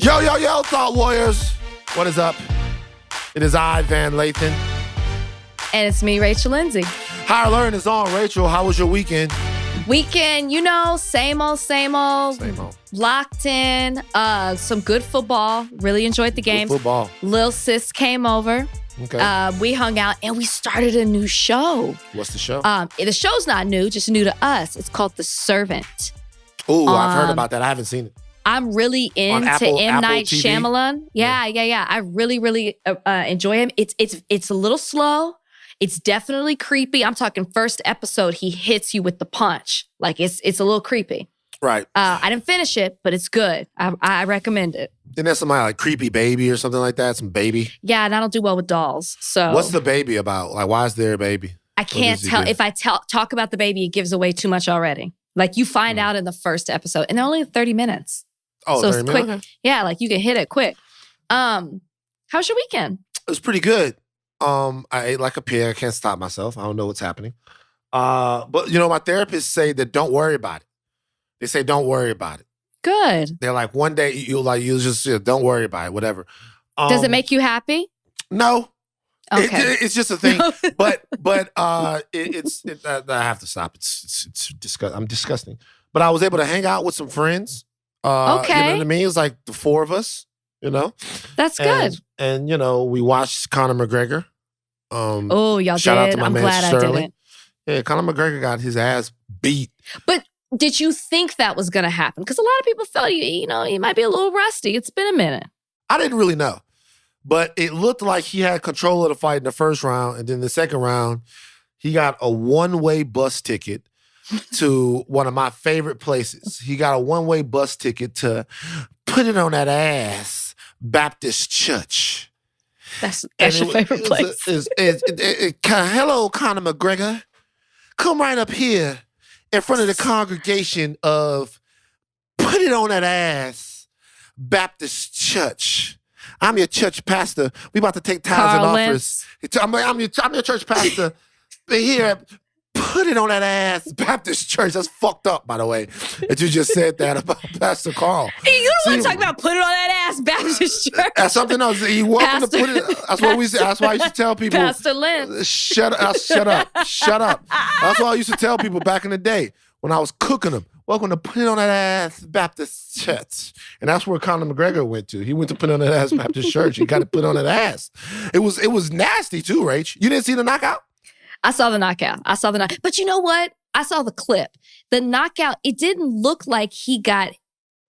Yo, Thought Warriors. What is up? It is I, Van Lathan. And it's me, Rachel Lindsay. Higher Learn is on. Rachel, how was your weekend? Weekend, same old. Same old. Locked in. Some good football. Really enjoyed the game. Good football. Lil sis came over. Okay. We hung out and we started a new show. What's the show? The show's not new, just new to us. It's called The Servant. Ooh, I've heard about that. I haven't seen it. I'm really into M. Night TV? Shyamalan. Yeah. I really enjoy him. It's a little slow. It's definitely creepy. I'm talking first episode, he hits you with the punch. Like it's a little creepy. Right. I didn't finish it, but it's good. I recommend it. Isn't that somebody like Creepy Baby or something like that? Some baby? Yeah, and I don't do well with dolls. So what's the baby about? Like, why is there a baby? I can't tell. If I talk about the baby, it gives away too much already. Like you find out in the first episode, and they're only 30 minutes. Oh, so 30 it's quick. minutes? Okay. Yeah, like you can hit it quick. How's your weekend? It was pretty good. I ate like a pig. I can't stop myself. I don't know what's happening. But my therapists say that don't worry about it. They say don't worry about it. Good. They're like, one day you'll just don't worry about it, whatever. Does it make you happy? No. Okay. It's just a thing. but I have to stop. It's disgusting. I'm disgusting. But I was able to hang out with some friends. Okay. You know what I mean? It's like the four of us, That's good. And we watched Conor McGregor. Y'all shout out did. to my I'm man glad Sterling. I didn't. Yeah, Conor McGregor got his ass beat. But did you think that was going to happen? Because a lot of people felt, he might be a little rusty. It's been a minute. I didn't really know. But it looked like he had control of the fight in the first round. And then the second round, he got a one-way bus ticket to one of my favorite places. He got a one-way bus ticket to Put It On That Ass Baptist Church. That's your favorite place. Hello, Conor McGregor. Come right up here in front of the congregation of Put It On That Ass Baptist Church. I'm your church pastor. We about to take tithes and offers. I'm your church pastor. Here, Put It On That Ass Baptist Church. That's fucked up, by the way, that you just said that about Pastor Carl. Hey, you don't want to talk about Put It On That Ass Baptist Church. That's something else. You welcome to put it. That's what we say. That's why I used to tell people. Pastor Lynn. Shut up. That's why I used to tell people back in the day when I was cooking them. Welcome to Put It On That Ass Baptist Church. And that's where Conor McGregor went to. He went to Put It On That Ass Baptist Church. He got to put on that ass. It was nasty too, Rach. You didn't see the knockout? I saw the knockout. But you know what? I saw the clip. The knockout, it didn't look like he got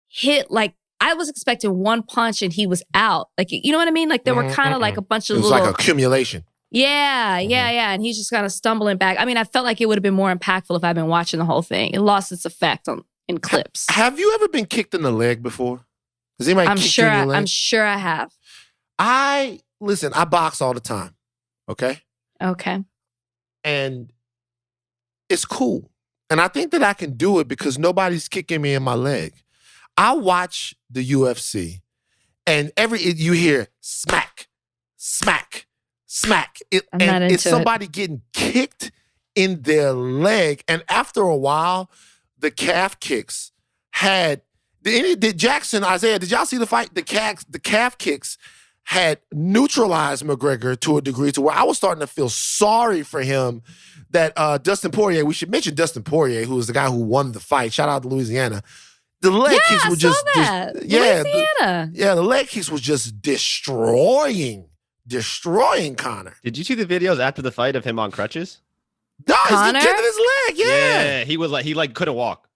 hit. Like, I was expecting one punch and he was out. Like, you know what I mean? Like, there were kind of like a bunch of little... It was like accumulation. Yeah. And he's just kind of stumbling back. I mean, I felt like it would have been more impactful if I'd been watching the whole thing. It lost its effect in clips. Have you ever been kicked in the leg before? Has anybody kicked you in the leg? I'm sure I have. I box all the time. Okay? Okay. And it's cool. And I think that I can do it because nobody's kicking me in my leg. I watch the UFC and you hear smack, smack, smack. It's somebody getting kicked in their leg. And after a while, the calf kicks did Jackson, Isaiah, did y'all see the fight? The calf kicks had neutralized McGregor to a degree to where I was starting to feel sorry for him that Dustin Poirier, we should mention Dustin Poirier, who was the guy who won the fight. Shout out to Louisiana. The leg kicks were just Louisiana. The leg kicks was just destroying Conor. Did you see the videos after the fight of him on crutches? No, he's kicking his leg. Yeah, he was he couldn't walk.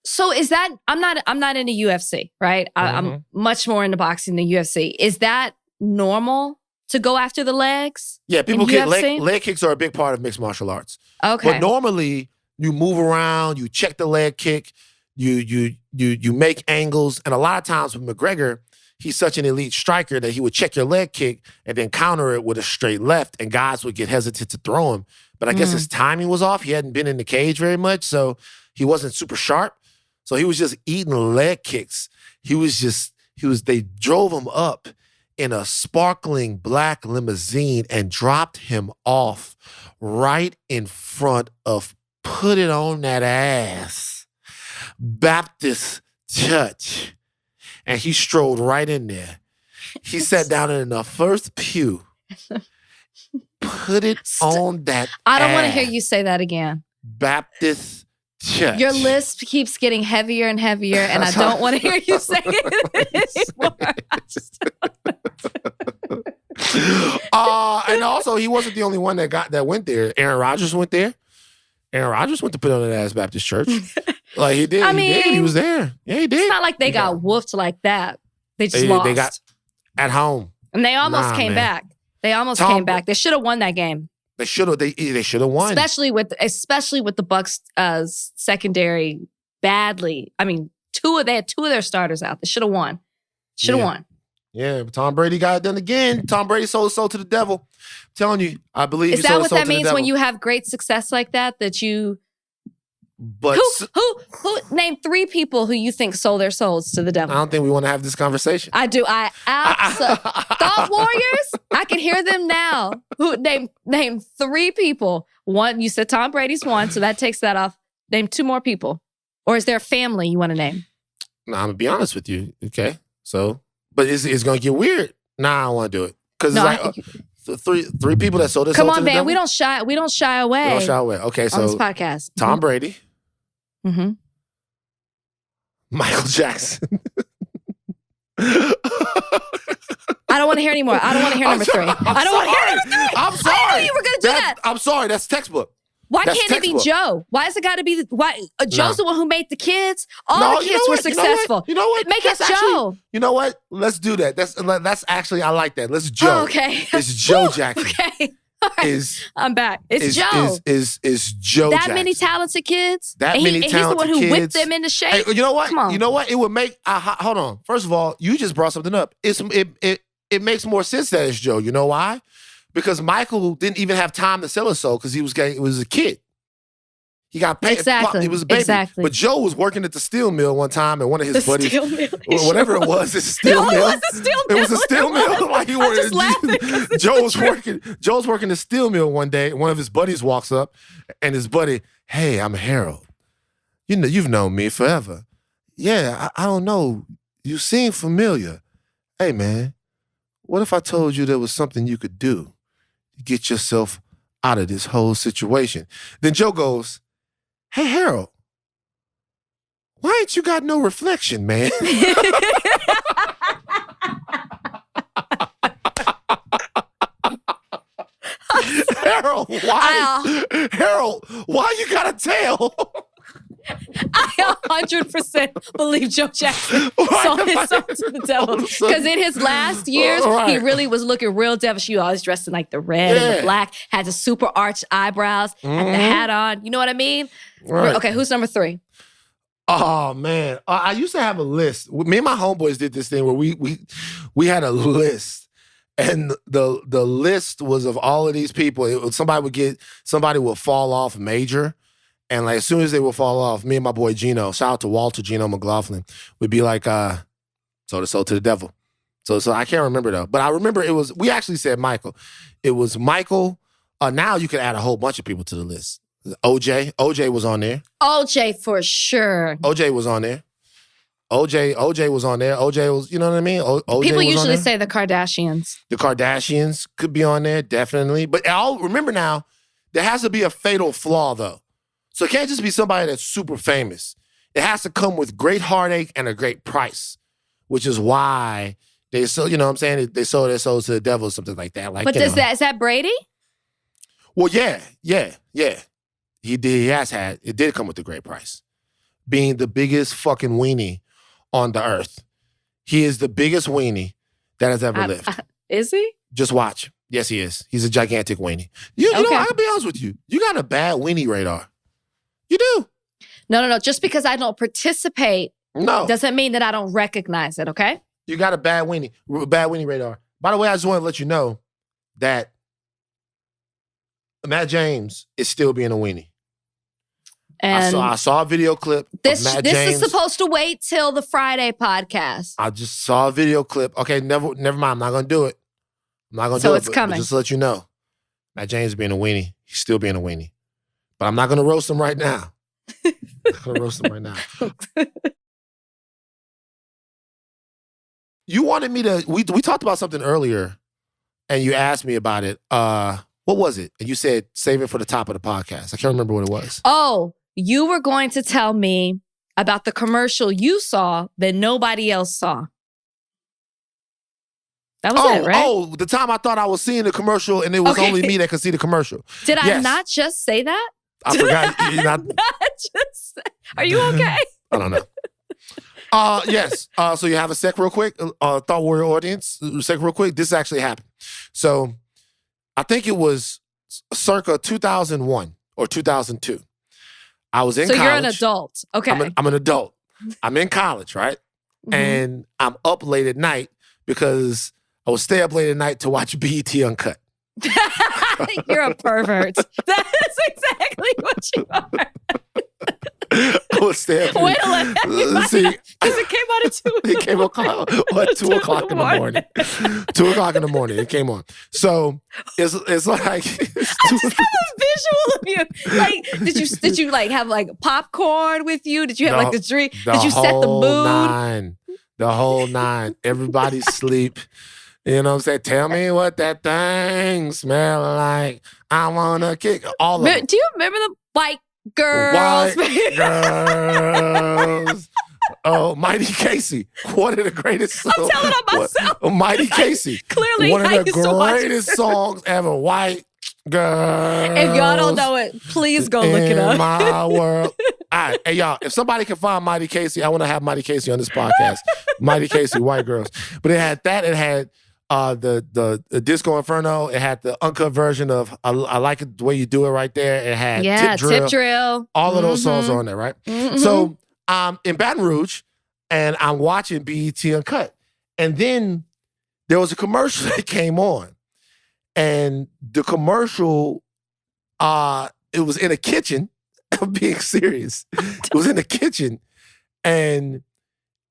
So is that I'm not into UFC, right? I'm much more into boxing than UFC. Is that normal to go after the legs? Yeah, people get leg kicks are a big part of mixed martial arts. Okay. But normally you move around, you check the leg kick, you make angles, and a lot of times with McGregor, he's such an elite striker that he would check your leg kick and then counter it with a straight left, and guys would get hesitant to throw him. But I guess his timing was off. He hadn't been in the cage very much, so he wasn't super sharp. So he was just eating leg kicks. They drove him up in a sparkling black limousine and dropped him off right in front of Put It On That Ass Baptist Church. and he strolled right in there. He sat down in the first pew, put it on that I don't want to hear you say that again. Baptist church. Your list keeps getting heavier and heavier, and I don't want to hear you say it anymore. And also, he wasn't the only one that went there. Aaron Rodgers went there. Aaron Rodgers went to put on that ass Baptist church. Like he did. I He did. He was there. Yeah, he did. It's not like they got whooped like that. They just lost. They got at home. And they almost came back. They almost came back. They should have won that game. They should have. They should have won. Especially with the Bucks secondary badly. I mean, they had two of their starters out. They should have won. Should have won. Yeah, but Tom Brady got it done again. Tom Brady sold his soul to the devil. I'm telling you, I believe. Is that what that means when you have great success like that? That you. But who name 3 people who you think sold their souls to the devil? I don't think we want to have this conversation. I do. Thought warriors. I can hear them now. Who name 3 people? One, you said Tom Brady's one, so that takes that off. Name 2 more people, or is there a family you want to name? No, I'm gonna be honest with you. Okay, so but it's gonna get weird. Nah, I don't want to do it because it's like three people that sold their soul to the devil. Come on, man. We don't shy away. We don't shy away. Okay, so on this podcast, Tom Brady. Mm-hmm. Michael Jackson. I don't want to hear anymore. I don't want to hear number 3. I don't want to hear number 3. I'm sorry. I knew you were going to do that. I'm sorry. That's textbook. Why can't it be Joe? Why has it got to be? Joe's the one who made the kids. All the kids were successful. You know what? Make it Joe. You know what? Let's do that. That's actually, I like that. Let's Joe. Oh, okay. It's Joe Jackson. Okay. Right. I'm back. It's Joe. Is Joe that Jackson. Many talented kids? That many talented kids. He's the one who whipped them into shape. Hey, you know what? Come on. You know what? It would make, hold on. First of all, you just brought something up. It makes more sense that it's Joe. You know why? Because Michael didn't even have time to sell his soul because he was a kid. He got paid. Exactly. He was a baby. Exactly. But Joe was working at the steel mill one time, and one of his buddies, steel mill. whatever it was, it's a steel mill. It was a steel mill. It was a steel mill. Like he I'm just laughing. Joe's working the steel mill one day. And one of his buddies walks up, and his buddy, "Hey, I'm Harold. You've known me forever. Yeah, I don't know. You seem familiar. Hey, man, what if I told you there was something you could do to get yourself out of this whole situation?" Then Joe goes, "Hey, Harold, why ain't you got no reflection, man?" Harold, why you got a tail? I 100% believe Joe Jackson sold his soul to the devil. Because in his last years, he really was looking real devilish. He always dressed in like the red and the black, had the super arched eyebrows, had the hat on. You know what I mean? Right. Okay, who's number 3? Oh man, I used to have a list. Me and my homeboys did this thing where we had a list, and the list was of all of these people. Somebody would fall off major, and like as soon as they would fall off, me and my boy Gino, shout out to Walter Gino McLaughlin, would be like, "Sold the soul to the devil." So I can't remember though, but I remember we actually said Michael. It was Michael. Now you can add a whole bunch of people to the list. OJ was on there. OJ for sure. OJ was on there. OJ was on there. OJ was, you know what I mean? OJ People was usually say the Kardashians. The Kardashians could be on there, definitely. But I'll remember now, there has to be a fatal flaw though. So it can't just be somebody that's super famous. It has to come with great heartache and a great price, which is why they sold, you know what I'm saying? They sold their souls to the devil or something like that. Like, but is that Brady? Well, yeah. He did. It did come with a great price. Being the biggest fucking weenie on the earth. He is the biggest weenie that has ever lived. Is he? Just watch. Yes, he is. He's a gigantic weenie. You know, I'll be honest with you. You got a bad weenie radar. You do. No. Just because I don't participate doesn't mean that I don't recognize it, okay? You got a bad weenie radar. By the way, I just want to let you know that Matt James is still being a weenie. And I saw a video clip of Matt James. This is supposed to wait till the Friday podcast. I just saw a video clip. Okay, never mind. I'm not going to do it. So it's coming. But just to let you know, Matt James being a weenie. He's still being a weenie. But I'm not going to roast him right now. I'm not going to roast him right now. you wanted me to, we talked about something earlier and you asked me about it. What was it? And you said, save it for the top of the podcast. I can't remember what it was. Oh, you were going to tell me about the commercial you saw that nobody else saw. That was it, right? Oh, the time I thought I was seeing the commercial and it was only me that could see the commercial. Did I not just say that? I forgot. Are you okay? I don't know. Yes. So you have a sec real quick. Thought Warrior audience, sec real quick. This actually happened. So I think it was circa 2001 or 2002. I was in college. So you're an adult. Okay. I'm an adult. I'm in college, right? Mm-hmm. And I'm up late at night because I would stay up late at night to watch BET Uncut. You're a pervert. That is exactly what you are. I would stay up. Wait a minute. See, because it came on at 2 It came on at 2 o'clock in the morning. 2 o'clock in the morning, it came on. So it's like I just have a visual of you. Like, did you like have like popcorn with you? Did you have like the drink? Did you set the mood? The whole nine. Everybody sleep. You know what I'm saying? Tell me what that thing smell like. I wanna kick all of them. Do you remember the white girls? White girls. Oh, Mighty Casey. One of the greatest songs. I'm telling on myself. Mighty Casey. Clearly, one of the greatest songs ever. White girls. If y'all don't know it, please go look it up. In my world. All right. Hey, y'all, if somebody can find Mighty Casey, I want to have Mighty Casey on this podcast. Mighty Casey, White Girls. But it had that. It had the Disco Inferno. It had the uncut version of I Like It the Way You Do It right there. It had Tip Drill. All of those songs are on there, right? Mm-hmm. So I'm in Baton Rouge and I'm watching BET Uncut. And then there was a commercial that came on. And the commercial, it was in a kitchen. I'm being serious. It was in the kitchen. And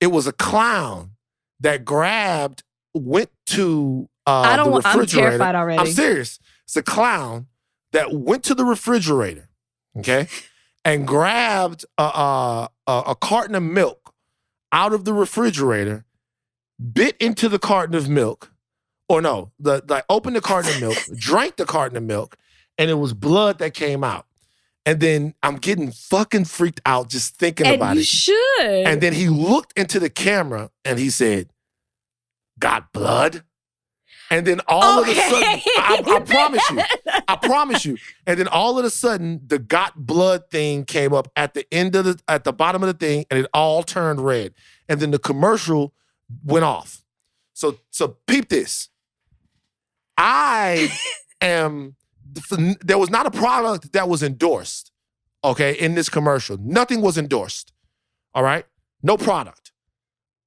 it was a clown that went to the refrigerator. I'm terrified already. I'm serious. It's a clown that went to the refrigerator, okay, and grabbed a carton of milk out of the refrigerator, bit into the carton of milk, or no, opened the carton of milk, drank the carton of milk, and it was blood that came out. And then I'm getting fucking freaked out just thinking about it. You should. And then he looked into the camera and he said, "Got blood?" And then all of a sudden, I promise you. And then all of a sudden, the "got blood" thing came up at the bottom of the thing, and it all turned red. And then the commercial went off. So peep this. There was not a product that was endorsed, okay, in this commercial. Nothing was endorsed, all right? No product.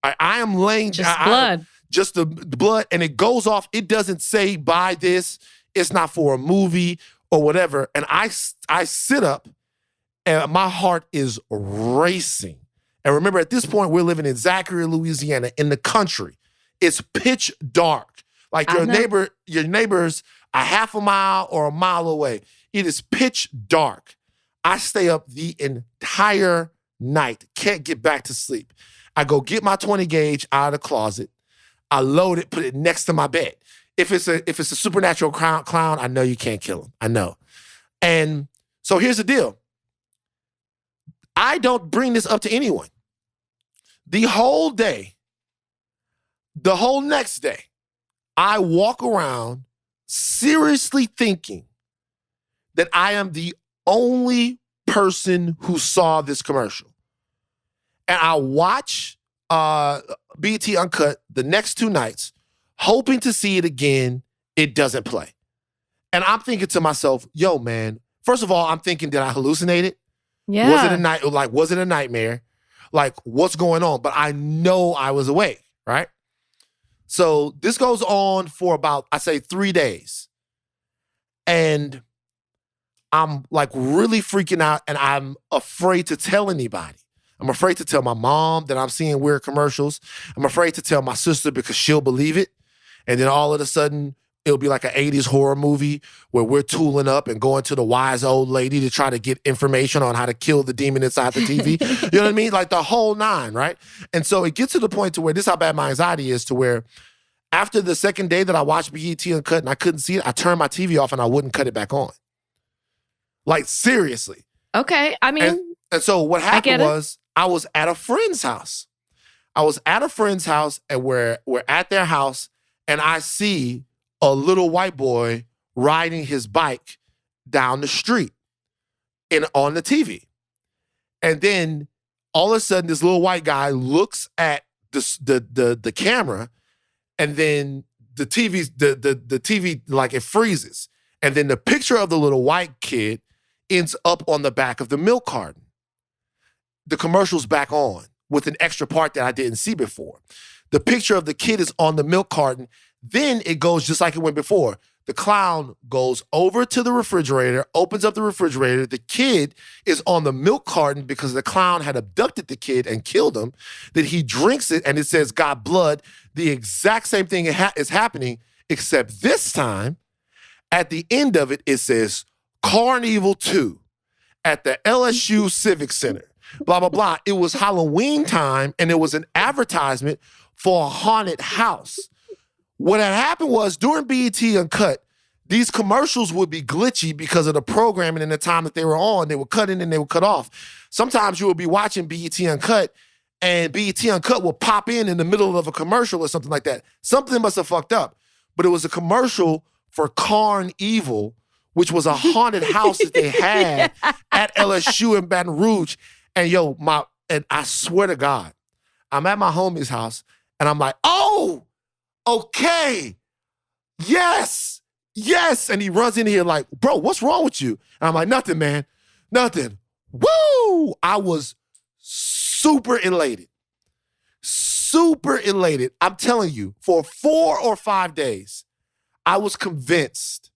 I am laying... Just blood. Just the blood, and it goes off. It doesn't say, buy this. It's not for a movie or whatever. And I sit up, and my heart is racing. And remember, at this point, we're living in Zachary, Louisiana, in the country. It's pitch dark. Like your neighbor's a half a mile or a mile away. It is pitch dark. I stay up the entire night. Can't get back to sleep. I go get my 20 gauge out of the closet. I load it, put it next to my bed. If it's a supernatural clown, I know you can't kill him. I know. And so here's the deal. I don't bring this up to anyone. The whole next day, I walk around seriously thinking that I am the only person who saw this commercial. And I watch BET Uncut the next 2 nights, hoping to see it again. It doesn't play. And I'm thinking to myself, yo, man, first of all, I'm thinking, did I hallucinate it? Yeah. Was it a nightmare? Like, what's going on? But I know I was awake, right? So this goes on for about, I say, 3 days. And I'm like really freaking out and I'm afraid to tell anybody. I'm afraid to tell my mom that I'm seeing weird commercials. I'm afraid to tell my sister because she'll believe it. And then all of a sudden, it'll be like an 80s horror movie where we're tooling up and going to the wise old lady to try to get information on how to kill the demon inside the TV. You know what I mean? Like the whole nine, right? And so it gets to the point to where this is how bad my anxiety is, to where after the second day that I watched BET Uncut and I couldn't see it, I turned my TV off and I wouldn't cut it back on. Like, seriously. Okay. I mean, and so what happened was I was at a friend's house. And we're at their house, and I see a little white boy riding his bike down the street on the TV. And then all of a sudden, this little white guy looks at the camera, and then the TV, like, it freezes. And then the picture of the little white kid ends up on the back of the milk carton. The commercial's back on with an extra part that I didn't see before. The picture of the kid is on the milk carton. Then it goes just like it went before. The clown goes over to the refrigerator, opens up the refrigerator. The kid is on the milk carton because the clown had abducted the kid and killed him. Then he drinks it and it says, "Got blood." The exact same thing is happening, except this time, at the end of it, it says, "Carnival 2 at the LSU Civic Center." Blah, blah, blah. It was Halloween time, and it was an advertisement for a haunted house. What had happened was, during BET Uncut, these commercials would be glitchy because of the programming and the time that they were on. They would cut in and they would cut off. Sometimes you would be watching BET Uncut, and BET Uncut will pop in the middle of a commercial or something like that. Something must have fucked up. But it was a commercial for Carnival, which was a haunted house that they had at LSU in Baton Rouge. And and I swear to God, I'm at my homie's house and I'm like, "Oh, okay, yes. And he runs in here like, "Bro, what's wrong with you?" And I'm like, "Nothing, man, nothing." Woo! I was super elated. I'm telling you, for 4 or 5 days, I was convinced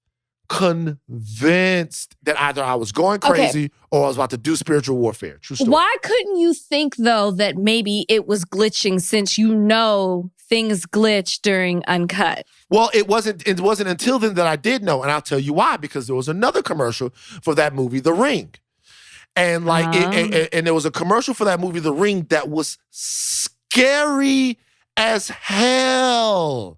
that either I was going crazy or I was about to do spiritual warfare. True story. Why couldn't you think, though, that maybe it was glitching, since you know things glitch during Uncut? Well, it wasn't until then that I did know, and I'll tell you why, because there was another commercial for that movie, The Ring. And and there was a commercial for that movie, The Ring, that was scary as hell.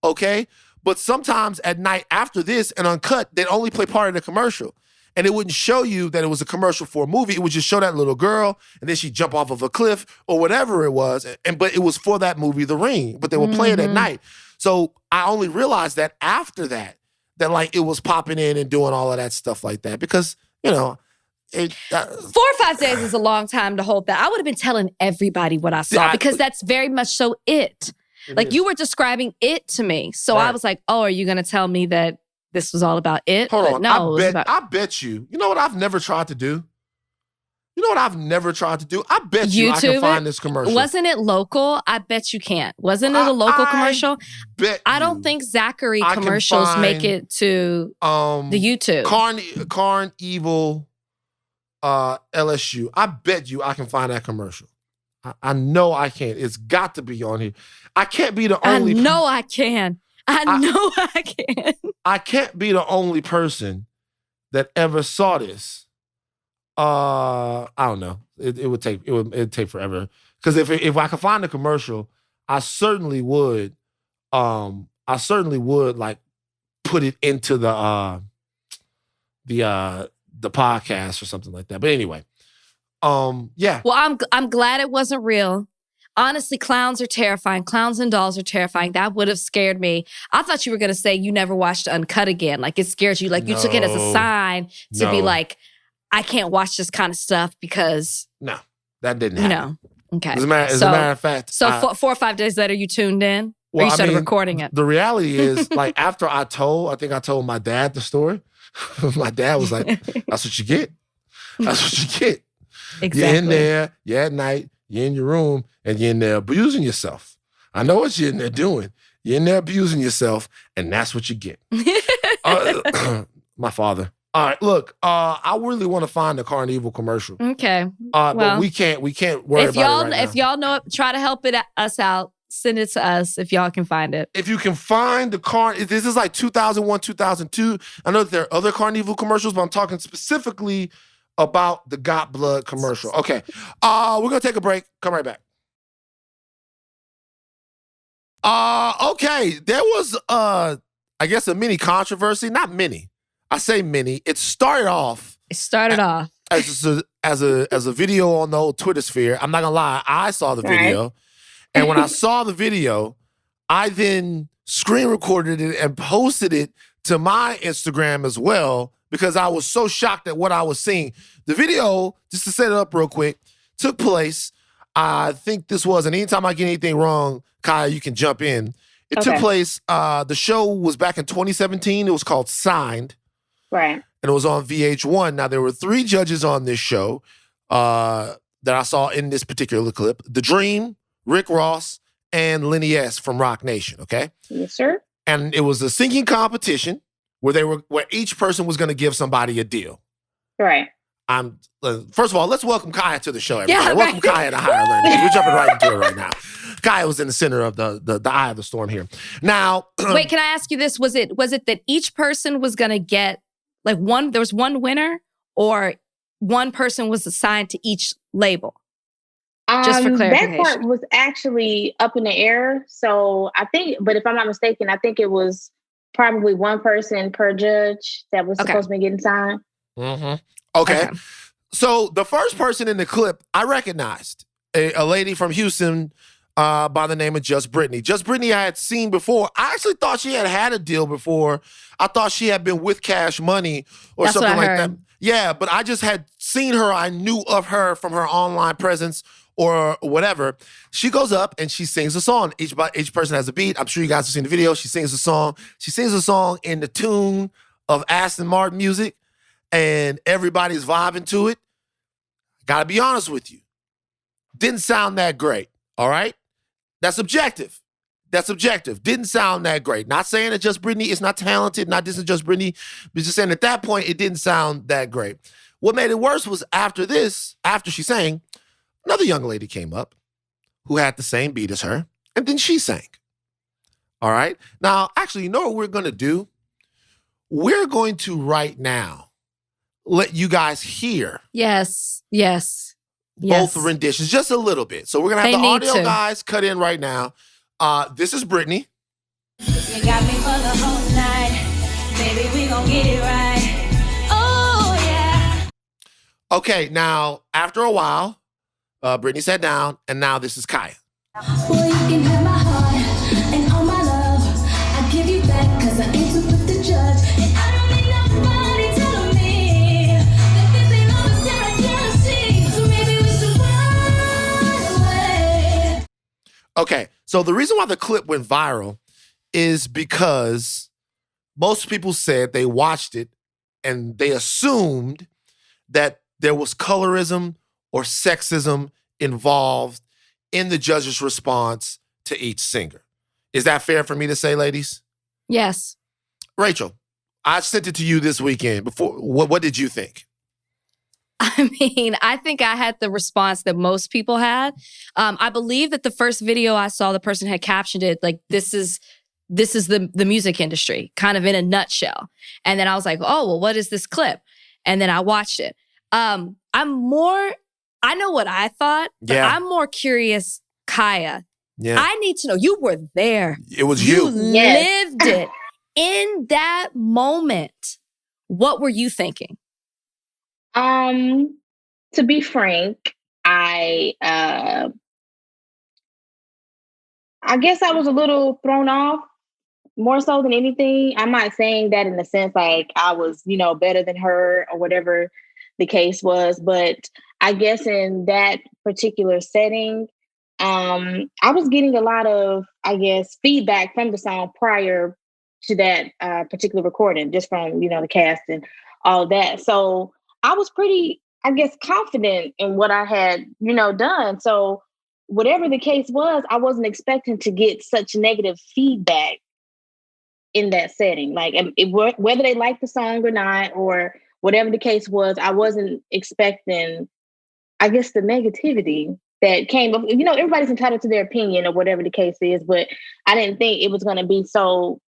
Okay? But sometimes at night after this and Uncut, they'd only play part of the commercial. And it wouldn't show you that it was a commercial for a movie. It would just show that little girl, and then she'd jump off of a cliff or whatever it was. But it was for that movie, The Ring. But they would play it at night. So I only realized that after that like it was popping in and doing all of that stuff like that. Because, 4 or 5 days is a long time to hold that. I would have been telling everybody what I saw, because that's very much so it. Like, you were describing it to me. So I was like, "Oh, are you going to tell me that this was all about it?" Hold but on. No, I bet you. You know what I've never tried to do? I bet you I can find this commercial. Wasn't it local? I bet you can't. Wasn't it a local commercial? I don't think Zachary commercials make it to the YouTube. Carnival LSU. I bet you I can find that commercial. I know I can. It's got to be on here. I can't be the only... I know I can. I can. I can't be the only person that ever saw this. I don't know. It'd take forever. Because if I could find the commercial, I certainly would like put it into the podcast or something like that. But anyway. Yeah. Well, I'm glad it wasn't real. Honestly, clowns are terrifying. Clowns and dolls are terrifying. That would have scared me. I thought you were going to say you never watched Uncut again. Like, it scared you. Like, you took it as a sign to be like, I can't watch this kind of stuff because... No, that didn't happen. No. Okay. As a matter of fact... So 4 or 5 days later, you tuned in? Or you started recording it? The reality is, like, after I told my dad the story, my dad was like, "That's what you get. That's what you get." Exactly. You're in there, you're at night, you're in your room, and you're in there abusing yourself. I know what you're in there doing. You're in there abusing yourself, and that's what you get. My father. All right, look, I really want to find the Carnival commercial. Okay. But we can't worry about it right now. If y'all know it, try to help us out. send it to us if y'all can find it. If you can find the this is like 2001, 2002. I know that there are other Carnival commercials, but I'm talking specifically about the Got Blood commercial. Okay. We're going to take a break. Come right back. Okay. There was, I guess, a mini controversy. Not mini. I say mini. It started off as a video on the old Twitter sphere. I'm not going to lie. I saw the video. Right. And when I saw the video, I then screen recorded it and posted it to my Instagram as well because I was so shocked at what I was seeing. The video, just to set it up real quick, took place. I think this was, and anytime I get anything wrong, Kaiya, you can jump in. It took place, the show was back in 2017. It was called Signed. Right. And it was on VH1. Now, there were 3 judges on this show that I saw in this particular clip. The Dream, Rick Ross, and Lenny S. from Rock Nation, okay? Yes, sir. And it was a singing competition where each person was going to give somebody a deal. Right. First of all, let's welcome Kaiya to the show, everybody. Yeah, welcome Kaiya to Higher Learning. We're jumping right into it right now. Kaiya was in the center of the eye of the storm here. Now, wait, can I ask you this? Was it that each person was going to get like there was one winner, or one person was assigned to each label? Just for clarification. That part was actually up in the air. So I think, but if I'm not mistaken, I think it was probably one person per judge that was supposed to be getting signed. Mm-hmm. Okay. So the first person in the clip, I recognized a lady from Houston by the name of Just Brittany. Just Brittany I had seen before. I actually thought she had a deal before. I thought she had been with Cash Money or something like that. Yeah, but I just had seen her. I knew of her from her online presence or whatever. She goes up and she sings a song. Each person has a beat. I'm sure you guys have seen the video. She sings a song. She sings a song in the tune of Aston Martin music, and everybody's vibing to it. Gotta be honest with you. Didn't sound that great, all right? That's objective. Didn't sound that great. Not saying that Just Brittany is not talented, not dissing Just Brittany, but just saying at that point, it didn't sound that great. What made it worse was after she sang, another young lady came up who had the same beat as her, and then she sang. All right? Now, actually, you know what we're going to do? We're going to right now let you guys hear. Yes. Both renditions, just a little bit. So we're going to have the audio guys cut in right now. This is Brittany. You got me for the whole night. Baby, we gon' get it right. Oh, yeah. Okay, now, after a while, Brittany sat down, and now this is Kaiya. Boy, you can have my heart and all my love. I give you back because I ain't too quick to judge. And I don't need nobody telling me that this ain't love, it's direct jealousy. So maybe we should run away. Okay, so the reason why the clip went viral is because most people said they watched it and they assumed that there was colorism or sexism involved in the judge's response to each singer. Is that fair for me to say, ladies? Yes. Rachel, I sent it to you this weekend. What did you think? I mean, I think I had the response that most people had. I believe that the first video I saw, the person had captioned it like, this is the music industry, kind of in a nutshell. And then I was like, oh, well, what is this clip? And then I watched it. I know what I thought, but I'm more curious, Kaiya. Yeah. I need to know, you were there. It was you. You lived it. In that moment, what were you thinking? To be frank, I guess I was a little thrown off, more so than anything. I'm not saying that in the sense like I was, better than her or whatever the case was, but I guess in that particular setting, I was getting a lot of, feedback from the song prior to that particular recording, just from, the cast and all that. So I was pretty, confident in what I had, done. So whatever the case was, I wasn't expecting to get such negative feedback in that setting. Like whether they liked the song or not, or whatever the case was, I wasn't expecting, the negativity that came up. You know, everybody's entitled to their opinion or whatever the case is, but I didn't think it was going to be so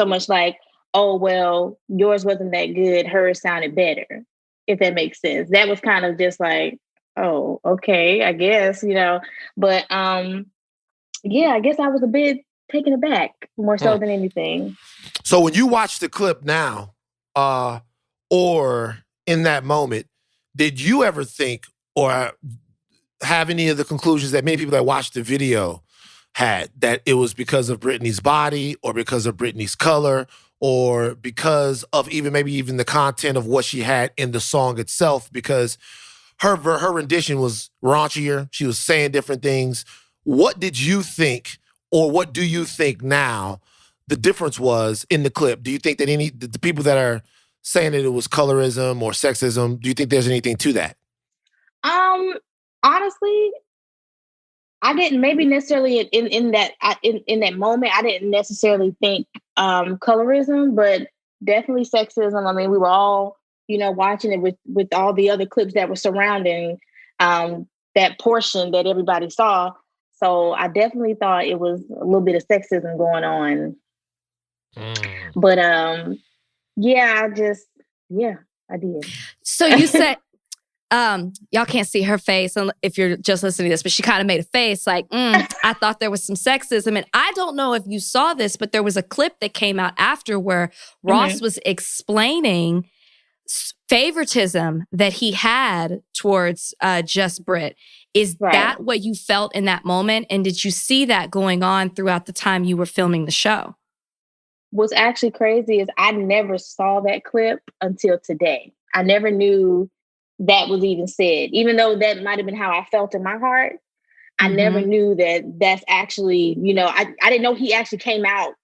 much like, oh, well, yours wasn't that good, hers sounded better, if that makes sense. That was kind of just like, oh, okay, I guess, you know. But yeah, I guess I was a bit taken aback more so than anything. So when you watch the clip now, or in that moment, did you ever think or have any of the conclusions that many people that watched the video had, that it was because of Brittany's body or because of Brittany's color or because of maybe even the content of what she had in the song itself? Because her rendition was raunchier. She was saying different things. What did you think, or what do you think now the difference was in the clip? Do you think that the people that are saying that it was colorism or sexism, do you think there's anything to that? Honestly, I didn't maybe necessarily in that moment, I didn't necessarily think colorism, but definitely sexism. I mean, we were all, you know, watching it with all the other clips that were surrounding that portion that everybody saw. So I definitely thought it was a little bit of sexism going on. But yeah, I did. So you said, y'all can't see her face if you're just listening to this, but she kind of made a face like, I thought there was some sexism. And I don't know if you saw this, but there was a clip that came out after where Ross was explaining favoritism that he had towards Just Brit. Is that what you felt in that moment? And did you see that going on throughout the time you were filming the show? What's actually crazy is I never saw that clip until today. I never knew that was even said, even though that might have been how I felt in my heart. I never knew that that's actually, you know, I didn't know he actually came out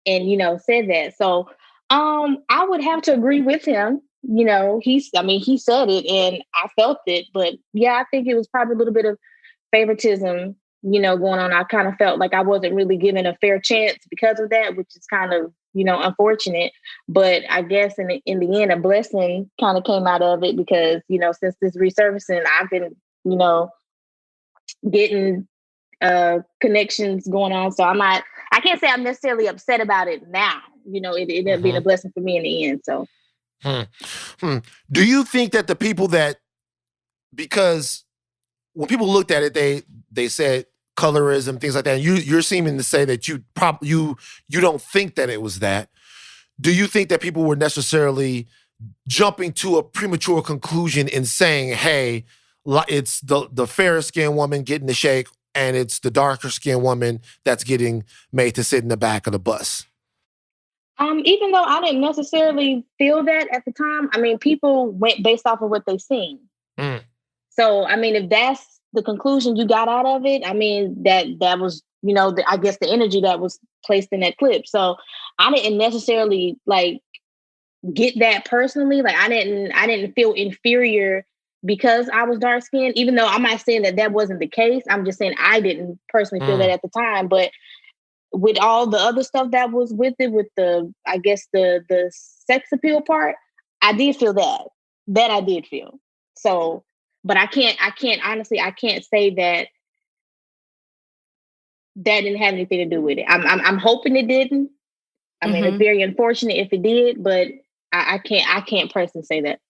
and, you know, said that. So I would have to agree with him. You know, he said it and I felt it. But yeah, I think it was probably a little bit of favoritism, you know, going on. I kind of felt like I wasn't really given a fair chance because of that, which is kind of, you know, unfortunate. But I guess in the end, a blessing kind of came out of it because, you know, since this resurfacing, I've been, you know, getting connections going on. So I can't say I'm necessarily upset about it now. You know, it ended up being a blessing for me in the end. So. Do you think that the people that, because when people looked at it, they said colorism, things like that, and you're seeming to say that you don't think that it was that. Do you think that people were necessarily jumping to a premature conclusion in saying, hey, it's the fairer skinned woman getting the shake and it's the darker skinned woman that's getting made to sit in the back of the bus? Even though I didn't necessarily feel that at the time, I mean, people went based off of what they seen. So, I mean, if that's the conclusion you got out of it, I mean, that was, you know, I guess the energy that was placed in that clip. So I didn't necessarily like get that personally. Like I didn't feel inferior because I was dark skinned, even though I'm not saying that wasn't the case. I'm just saying I didn't personally feel that at the time, but with all the other stuff that was with it, with the, I guess the sex appeal part, I did feel that I did feel. So, but I can't honestly, I can't say that didn't have anything to do with it. I'm hoping it didn't. I mean, it's very unfortunate if it did, but I can't personally say that.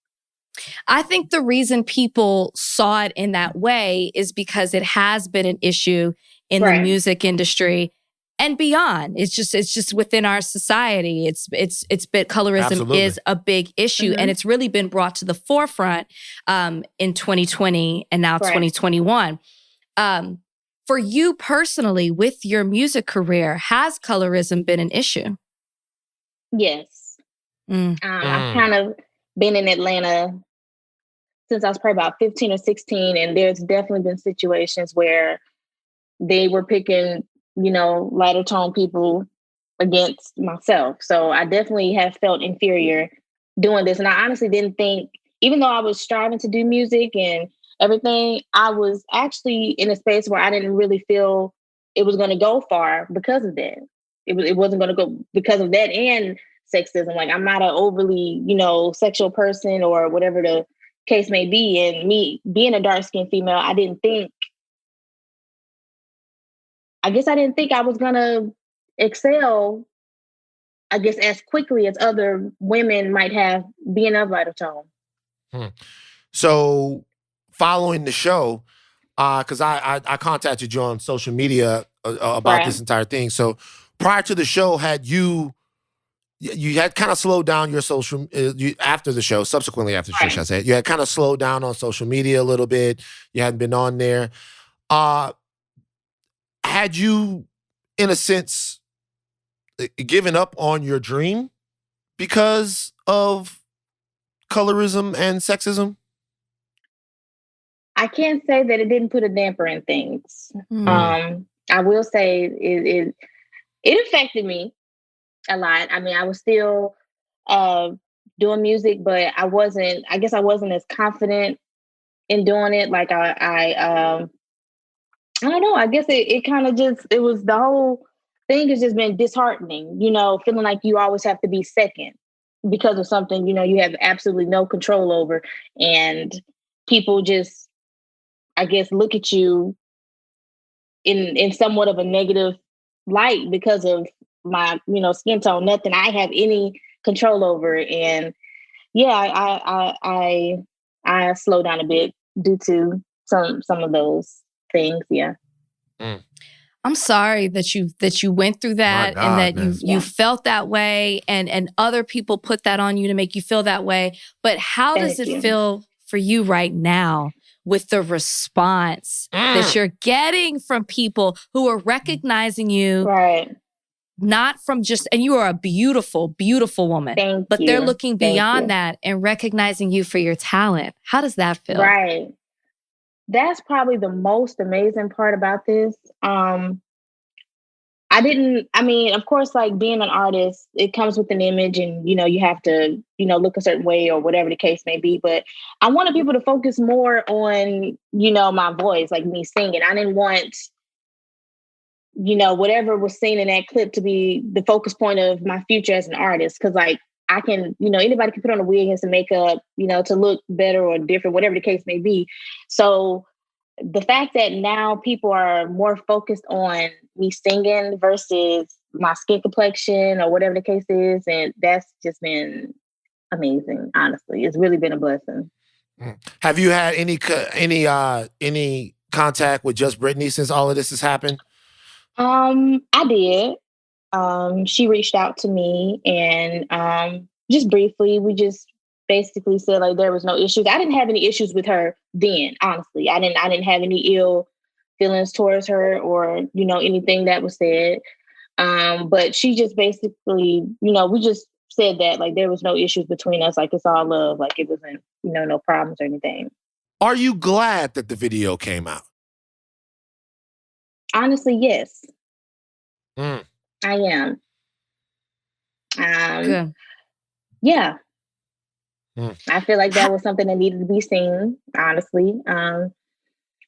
I think the reason people saw it in that way is because it has been an issue in the music industry and beyond. It's just within our society. It's colorism Absolutely. is a big issue, and it's really been brought to the forefront in 2020 and now 2021. For you personally, with your music career, has colorism been an issue? Yes. I've kind of been in Atlanta since I was probably about 15 or 16, and there's definitely been situations where they were picking, you know, lighter tone people against myself. So I definitely have felt inferior doing this. And I honestly didn't think, even though I was striving to do music and everything, I was actually in a space where I didn't really feel it was going to go far because of that. It wasn't going to go because of that and sexism. Like I'm not an overly, you know, sexual person or whatever the case may be. And me being a dark-skinned female, I didn't think I guess I didn't think I was gonna excel, I guess, as quickly as other women might have being of lighter tone. Hmm. So following the show, because I contacted you on social media about this Right. entire thing. So prior to the show, had you had kind of slowed down your social after the show, subsequently after the show, Right. should I say? You had kind of slowed down on social media a little bit. You hadn't been on there. Uh, had you, in a sense, given up on your dream because of colorism and sexism? I can't say that it didn't put a damper in things. Mm. I will say it affected me a lot. I mean, I was still uh, doing music, but I guess I wasn't as confident in doing it. Like I don't know. I guess it kind of just, it was the whole thing has just been disheartening, feeling like you always have to be second because of something, you have absolutely no control over. And people just, I guess, look at you in somewhat of a negative light because of my, skin tone, nothing I have any control over. And yeah, I slow down a bit due to some of those things. Yeah. Mm. I'm sorry that you went through that and God, that man. you felt that way and other people put that on you to make you feel that way. But how does Thank it you. feel for you right now with the response that you're getting from people who are recognizing you Right. not from just, and you are a beautiful, beautiful woman, Thank but you. they're looking Thank beyond you. that and recognizing you for your talent. How does that feel? Right. That's probably the most amazing part about this. I mean, of course, like being an artist, it comes with an image and, you have to, look a certain way or whatever the case may be. But I wanted people to focus more on, my voice, like me singing. I didn't want, whatever was seen in that clip to be the focus point of my future as an artist. Cause like I can, anybody can put on a wig and some makeup, to look better or different, whatever the case may be. So the fact that now people are more focused on me singing versus my skin complexion or whatever the case is, and that's just been amazing. Honestly, it's really been a blessing. Have you had any contact with just Brittany since all of this has happened? I did. She reached out to me and just briefly, we just basically said like there was no issues. I didn't have any issues with her then, honestly. I didn't have any ill feelings towards her or, anything that was said. But she just basically, we just said that like there was no issues between us, like it's all love, like it wasn't, no problems or anything. Are you glad that the video came out? Honestly, yes, Mm. I am. Good. Yeah. Mm. I feel like that was something that needed to be seen, honestly.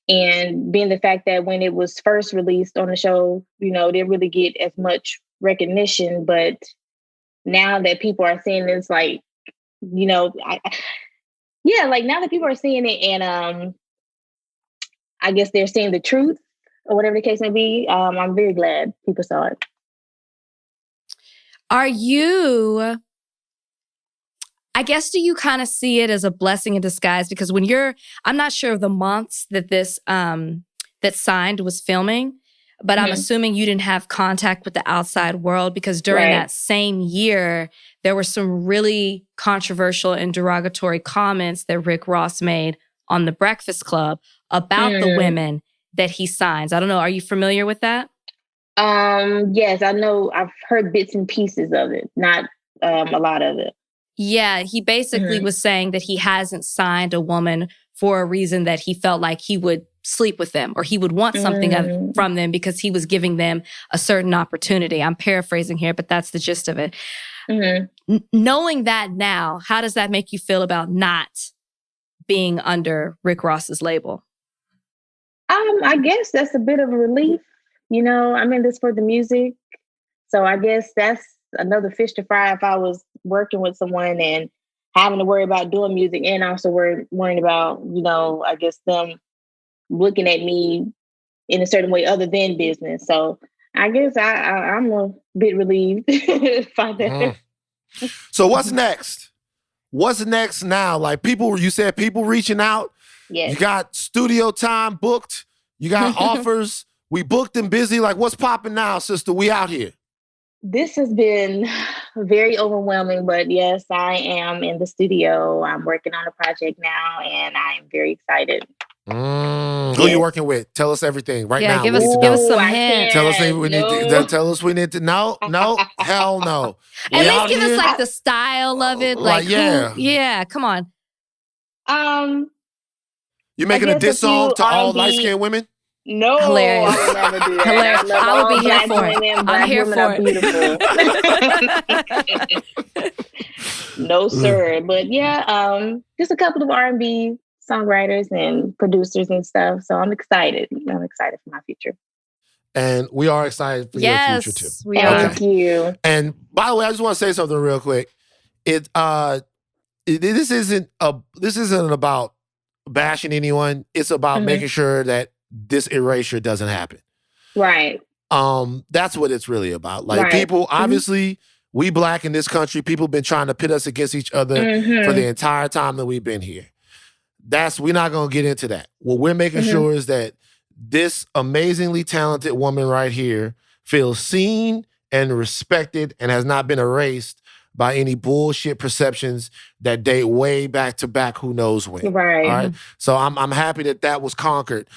And being the fact that when it was first released on the show, it didn't really get as much recognition. But now that people are seeing this, like, like now that people are seeing it and I guess they're seeing the truth or whatever the case may be, I'm very glad people saw it. Are you, I guess, do you kind of see it as a blessing in disguise? Because when I'm not sure of the months that this, that Signed was filming, but I'm assuming you didn't have contact with the outside world because during that same year, there were some really controversial and derogatory comments that Rick Ross made on The Breakfast Club about the women that he signs. I don't know. Are you familiar with that? Yes, I know. I've heard bits and pieces of it, not a lot of it. Yeah, he basically was saying that he hasn't signed a woman for a reason that he felt like he would sleep with them or he would want something from them because he was giving them a certain opportunity. I'm paraphrasing here, but that's the gist of it. Knowing that now, how does that make you feel about not being under Rick Ross's label? I guess that's a bit of a relief. I'm in this for the music. So I guess that's another fish to fry if I was working with someone and having to worry about doing music and also worrying about, I guess them looking at me in a certain way other than business. So I guess I'm a bit relieved by that. So what's next? What's next now? Like you said people reaching out. Yes. You got studio time booked. You got offers. We booked and busy. Like, what's popping now, sister? We out here. This has been very overwhelming, but yes, I am in the studio. I'm working on a project now, and I am very excited. Who you working with? Tell us everything right now. Give We us need to give know. us some I hints. Tell us can't. we need to. No. Tell us we need to. No, hell no. At We least out give us here. like the style of it. Like, yeah. Come on. You making a guess diss a few song to all R&B light-skinned women? No, Hilarious. I would never do that. Hilarious. love I would all be here black for it. women. I'm Black here women for are beautiful. No, sir. But yeah, just a couple of R&B songwriters and producers and stuff. So I'm excited. I'm excited for my future. And we are excited for your future too. Yes, we are. Thank you. And by the way, I just want to say something real quick. This isn't about bashing anyone. It's about making sure that this erasure doesn't happen. Right. That's what it's really about. Like, Right. people, obviously, we black in this country, people have been trying to pit us against each other for the entire time that we've been here. We're not going to get into that. What we're making sure is that this amazingly talented woman right here feels seen and respected and has not been erased by any bullshit perceptions that date way back to back who knows when. Right. All right. So I'm happy that was conquered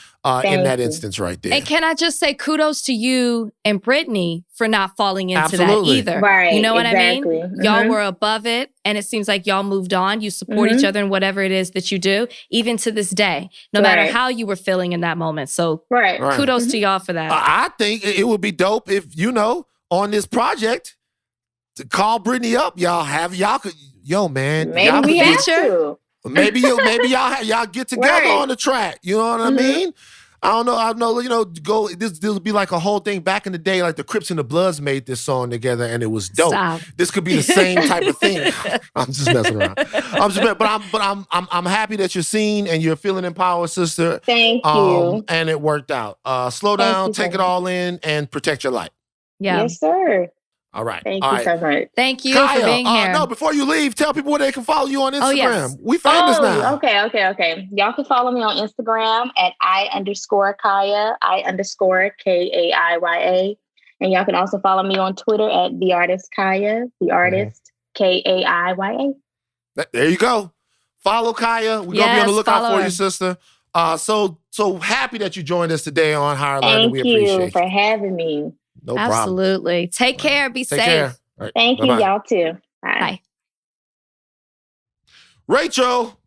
in that you. instance right there. And can I just say kudos to you and Brittany for not falling into Absolutely. that either. Right, You know what exactly. I mean? Y'all were above it, and it seems like y'all moved on. You support each other in whatever it is that you do, even to this day, no matter Right. how you were feeling in that moment. So Right. Right. kudos to y'all for that. I think it would be dope if, on this project, to call Brittany up. Y'all could, man. Maybe y'all we could have feature? to. maybe y'all get together Right. on the track. You know what I mean? I don't know. This will be like a whole thing. Back in the day, like the Crips and the Bloods made this song together, and it was dope. Stop. This could be the same type of thing. I'm just messing around. I'm happy that you're seen and you're feeling empowered, sister. Thank you. And it worked out. Slow Thank down, you so take it all in, and protect your light. Yeah. Yes, sir. All right. Thank all you right. so much. Thank you Kaiya, for being here. no, before you leave, tell people where they can follow you on Instagram. Oh, yes. We famous now. Okay. Y'all can follow me on Instagram at I_Kaiya, I_Kaiya. And y'all can also follow me on Twitter at the artist Kaiya, the artist Kaiya. There you go. Follow Kaiya. We're gonna be on the lookout follow for her. you, sister. So happy that you joined us today on Higher Learning. Thank We you appreciate for you. having me. No problem. Absolutely. Take care. Be Take safe. care. All right. Thank Bye-bye. you, y'all too. Bye. Bye. Rachel,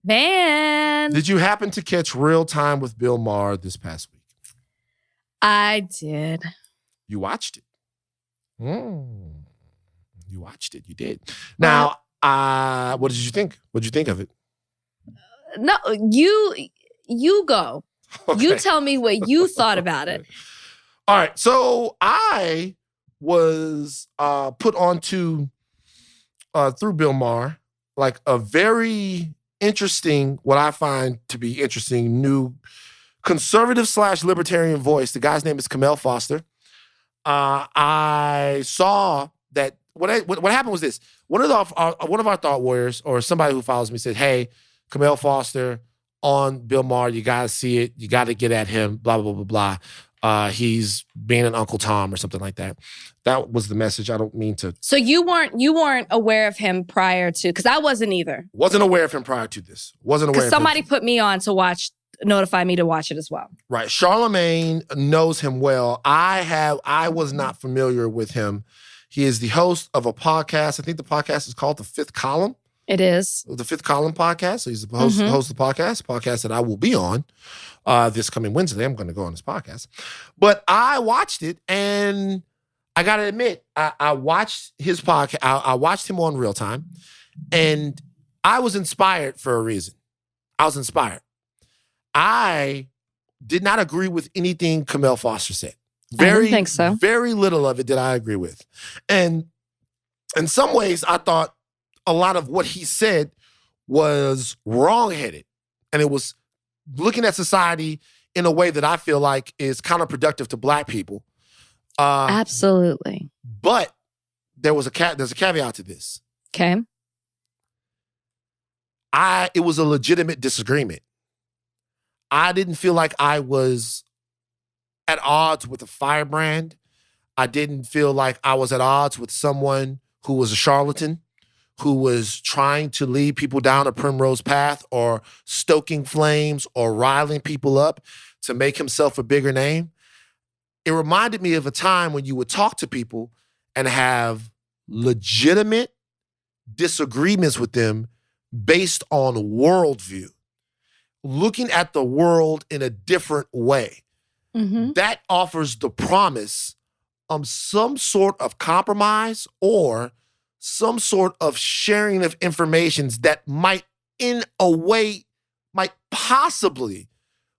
Van. did you happen to catch Real Time with Bill Maher this past week? I did. You watched it. You watched it. You did. Now, what did you think? What did you think of it? No, you go. You Okay. tell me what you thought about it. All right. So I was put onto through Bill Maher, like a very interesting, what I find to be interesting, new conservative / libertarian voice. The guy's name is Kmele Foster. I saw that what happened was this. One of our thought warriors, or somebody who follows me, said, "Hey, Kmele Foster on Bill Maher, you gotta see it. You gotta get at him. Blah blah blah blah blah. He's being an Uncle Tom or something like that." That was the message. I don't mean to. So you weren't aware of him prior to, because I wasn't either. Wasn't aware of him prior to this. Wasn't aware. Because of somebody him. put me on to notify me to watch it as well. Right. Charlemagne knows him well. I was not familiar with him. He is the host of a podcast. I think the podcast is called The Fifth Column. It is. The Fifth Column podcast. So he's the host of the podcast that I will be on this coming Wednesday. I'm going to go on this podcast. But I watched it, and I got to admit, I watched his podcast. I watched him on Real Time, and I was inspired for a reason. I was inspired. I did not agree with anything Kmele Foster said. I didn't think so. Very little of it did I agree with. And in some ways, I thought a lot of what he said was wrongheaded. And it was looking at society in a way that I feel like is counterproductive to Black people. Absolutely. But there's a caveat to this. Okay. It was a legitimate disagreement. I didn't feel like I was at odds with a firebrand. I didn't feel like I was at odds with someone who was a charlatan, who was trying to lead people down a primrose path or stoking flames or riling people up to make himself a bigger name. It reminded me of a time when you would talk to people and have legitimate disagreements with them based on worldview, looking at the world in a different way. Mm-hmm. That offers the promise of some sort of compromise or some sort of sharing of information that might, in a way, might possibly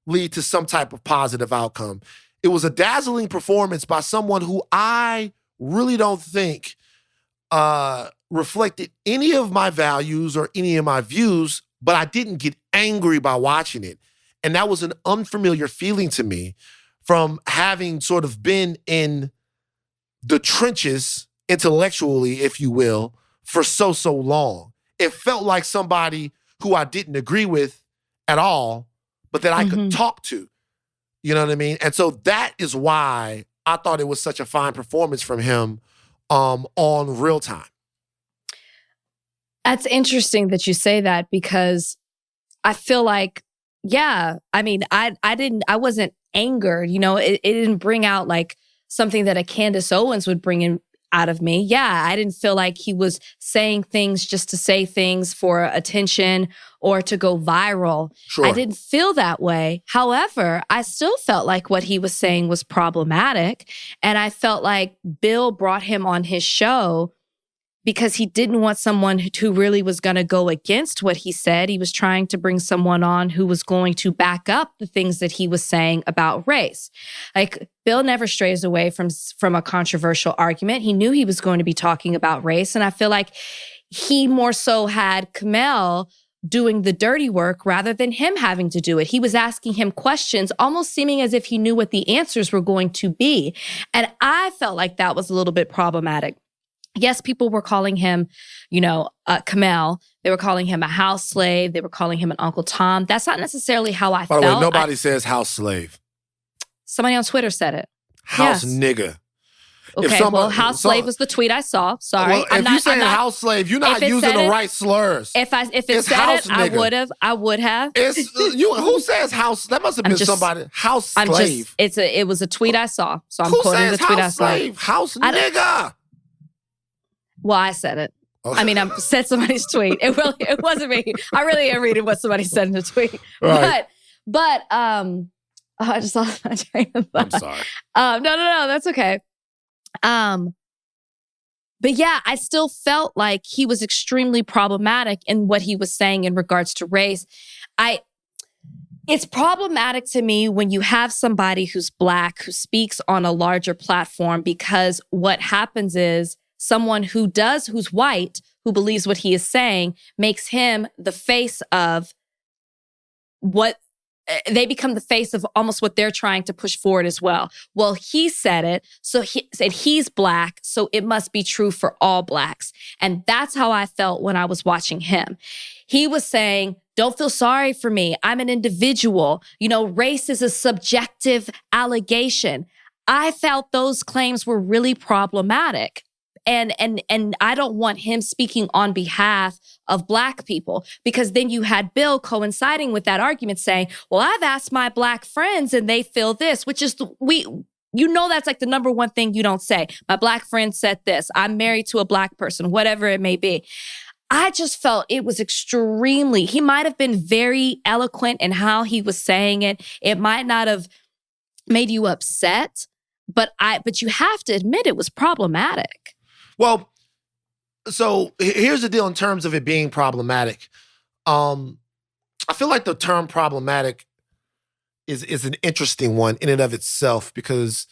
lead to some type of positive outcome. It was a dazzling performance by someone who I really don't think reflected any of my values or any of my views, but I didn't get angry by watching it. And that was an unfamiliar feeling to me from having sort of been in the trenches intellectually, if you will, for so long. It felt like somebody who I didn't agree with at all, but that I could talk to. You know what I mean? And so that is why I thought it was such a fine performance from him on Real Time. That's interesting that you say that, because I feel like, yeah, I mean, I wasn't angered, you know, it didn't bring out like something that a Candace Owens would bring in out of me. Yeah, I didn't feel like he was saying things just to say things for attention or to go viral. Sure. I didn't feel that way. However, I still felt like what he was saying was problematic. And I felt like Bill brought him on his show because he didn't want someone who really was going to go against what he said. He was trying to bring someone on who was going to back up the things that he was saying about race. Like, Bill never strays away from a controversial argument. He knew he was going to be talking about race. And I feel like he more so had Kmele doing the dirty work rather than him having to do it. He was asking him questions, almost seeming as if he knew what the answers were going to be. And I felt like that was a little bit problematic. Yes, people were calling him, Kmele. They were calling him a house slave. They were calling him an Uncle Tom. That's not necessarily how I felt. By the way, nobody says house slave. Somebody on Twitter said it. House Yes. nigga. Okay, well, house slave was the tweet I saw. Sorry. Well, if you're saying house slave, you're not using the right slurs. If it It's said house it, I nigga. would have. It's who says house? That must have been somebody. House slave. It was a tweet I saw. So I'm Who quoting the says tweet I house saw. slave? House nigga. Well, I said it. Okay. I mean, I said somebody's tweet. It wasn't me. I really am reading what somebody said in the tweet. Right. But I just lost my train of thought. I'm sorry. No, that's okay. But yeah, I still felt like he was extremely problematic in what he was saying in regards to race. It's problematic to me when you have somebody who's Black, who speaks on a larger platform, because what happens is someone who's white, who believes what he is saying, makes him the face of what they become the face of almost what they're trying to push forward as well. Well, he said it, so he said he's Black, so it must be true for all Blacks. And that's how I felt when I was watching him. He was saying, don't feel sorry for me. I'm an individual. Race is a subjective allegation. I felt those claims were really problematic. And I don't want him speaking on behalf of Black people, because then you had Bill coinciding with that argument saying, well, I've asked my Black friends and they feel this, which is that's like the number one thing you don't say. My Black friend said this. I'm married to a Black person, whatever it may be. I just felt it was he might have been very eloquent in how he was saying it. It might not have made you upset, but you have to admit it was problematic. Well, so here's the deal in terms of it being problematic. I feel like the term problematic is an interesting one in and of itself, because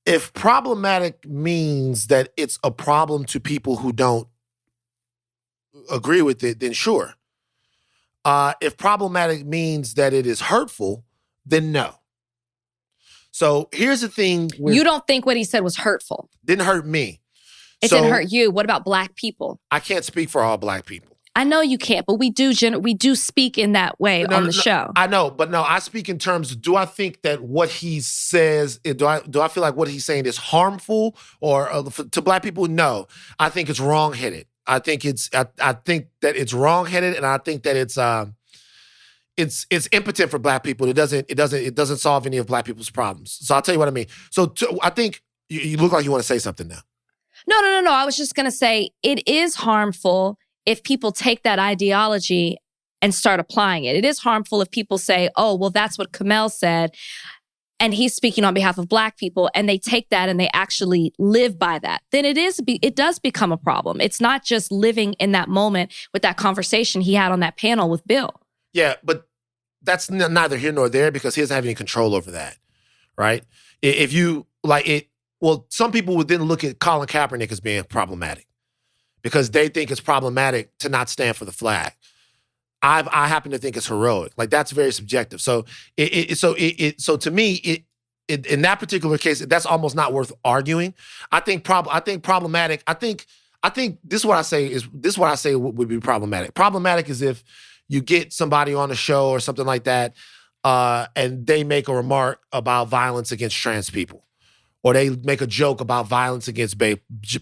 if problematic means that it's a problem to people who don't agree with it, then sure. If problematic means that it is hurtful, then no. So here's the thing. You don't think what he said was hurtful? Didn't hurt me. It didn't hurt you. What about black people? I can't speak for all black people. I know you can't, but we do speak in that way on the show. I know, but no, I speak in terms of, do I think that what he says, do I feel like what he's saying is harmful or to black people? No, I think it's wrongheaded. I think that it's wrongheaded, and I think that it's impotent for black people. It doesn't solve any of black people's problems. So I'll tell you what I mean. So I think you look like you want to say something now. No. I was just going to say it is harmful if people take that ideology and start applying it. It is harmful if people say, oh, well, that's what Kmele said, and he's speaking on behalf of black people, and they take that and they actually live by that. Then it does become a problem. It's not just living in that moment with that conversation he had on that panel with Bill. Yeah, but that's neither here nor there because he doesn't have any control over that, right? If you, like it, well, some people would then look at Colin Kaepernick as being problematic because they think it's problematic to not stand for the flag. I happen to think it's heroic. Like, that's very subjective. So so to me, in that particular case, that's almost not worth arguing. I think problematic. I think this is what I say would be problematic. Problematic is if you get somebody on a show or something like that, and they make a remark about violence against trans people, or they make a joke about violence against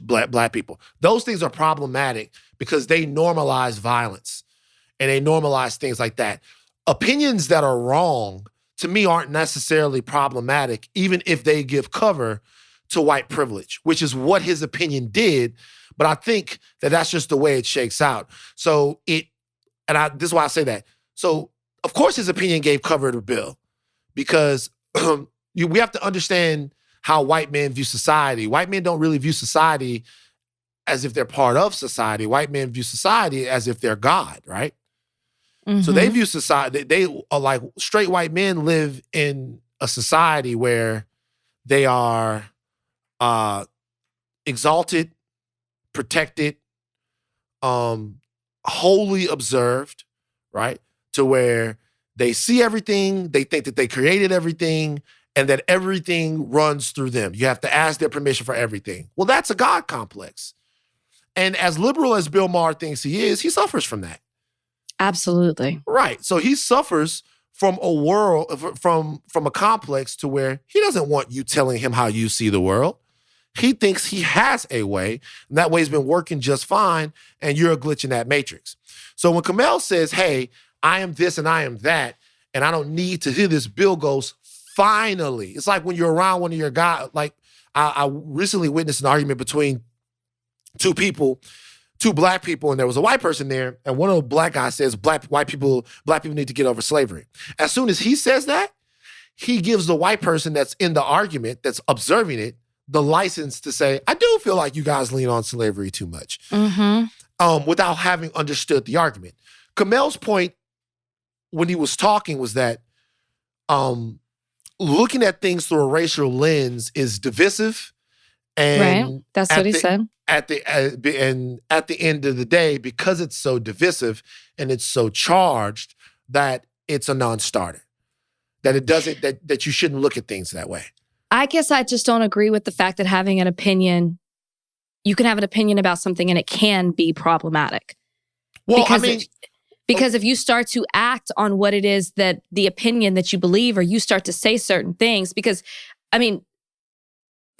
black people. Those things are problematic because they normalize violence and they normalize things like that. Opinions that are wrong, to me, aren't necessarily problematic, even if they give cover to white privilege, which is what his opinion did. But I think that that's just the way it shakes out. So this is why I say that. So, of course, his opinion gave cover to Bill because we have to understand how white men view society. White men don't really view society as if they're part of society. White men view society as if they're God, right? Mm-hmm. So they view society, they are like straight white men live in a society where they are exalted, protected, wholly observed, right? To where they see everything, they think that they created everything, and that everything runs through them. You have to ask their permission for everything. Well, that's a God complex. And as liberal as Bill Maher thinks he is, he suffers from that. Absolutely. Right. So he suffers from a world, from a complex to where he doesn't want you telling him how you see the world. He thinks he has a way, and that way's been working just fine, and you're a glitch in that matrix. So when Kmele says, hey, I am this and I am that, and I don't need to hear this, Bill goes, finally. It's like when you're around one of your guys, like I recently witnessed an argument between two black people, and there was a white person there, and one of the black guys says black people need to get over slavery. As soon as he says that, he gives the white person that's in the argument, that's observing it, the license to say, I do feel like you guys lean on slavery too much, without having understood the argument. Kmele's point when he was talking was that looking at things through a racial lens is divisive. And right. That's what he said. At the end of the day, because it's so divisive and it's so charged, that it's a non-starter. That it doesn't, that you shouldn't look at things that way. I guess I just don't agree with the fact that having an opinion, you can have an opinion about something and it can be problematic. Well, because if you start to act on what it is that the opinion that you believe, or you start to say certain things, because,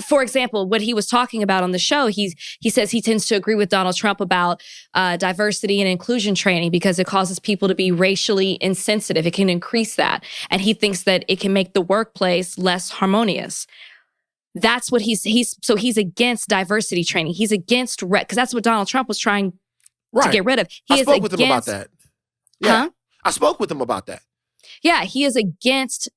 for example, what he was talking about on the show, he says he tends to agree with Donald Trump about diversity and inclusion training because it causes people to be racially insensitive. It can increase that. And he thinks that it can make the workplace less harmonious. That's what he's against diversity training. He's against, because that's what Donald Trump was trying to get rid of. I spoke with him about that. Yeah. Huh? I spoke with him about that. Yeah, he is against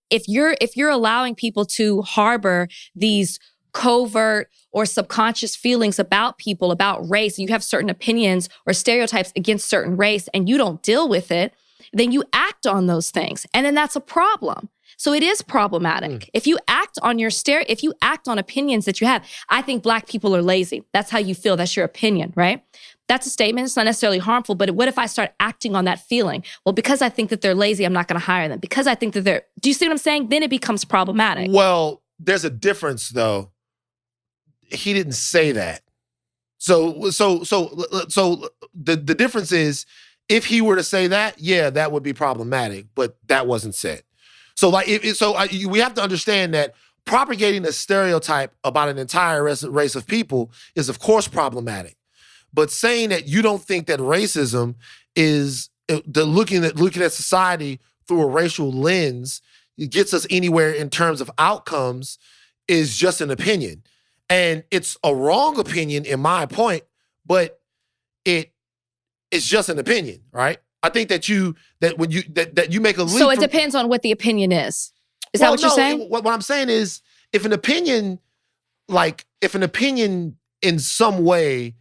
if you're allowing people to harbor these covert or subconscious feelings about people, about race, and you have certain opinions or stereotypes against certain race and you don't deal with it, then you act on those things. And then that's a problem. So it is problematic. If you act on if you act on opinions that you have, I think Black people are lazy. That's how you feel. That's your opinion, right? That's a statement. It's not necessarily harmful, but what if I start acting on that feeling? Well, because I think that they're lazy, I'm not going to hire them. Because I think that do you see what I'm saying? Then it becomes problematic. Well, there's a difference though. He didn't say that. So the difference is, if he were to say that, yeah, that would be problematic, but that wasn't said. So we have to understand that propagating a stereotype about an entire race of people is of course problematic. But saying that you don't think that racism is looking at society through a racial lens, it gets us anywhere in terms of outcomes, is just an opinion. And it's a wrong opinion in my point, but it's just an opinion, right? I think that you make a leap. So it depends on what the opinion is. Is that what you're saying? What I'm saying is, if an opinion in some way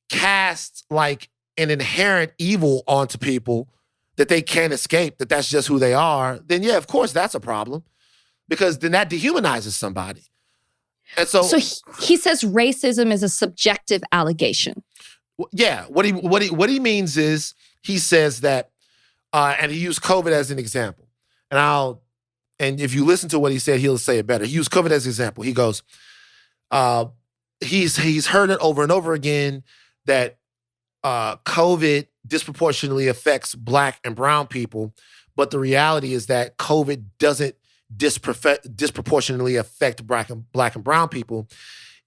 casts like an inherent evil onto people that they can't escape, that's just who they are, then yeah, of course that's a problem, because then that dehumanizes somebody. And so he says racism is a subjective allegation. Yeah, what he means is, he says that, and he used COVID as an example. And if you listen to what he said, he'll say it better. He used COVID as an example. He goes, he's heard it over and over again that COVID disproportionately affects Black and brown people, but the reality is that COVID doesn't disproportionately affect Black and brown people.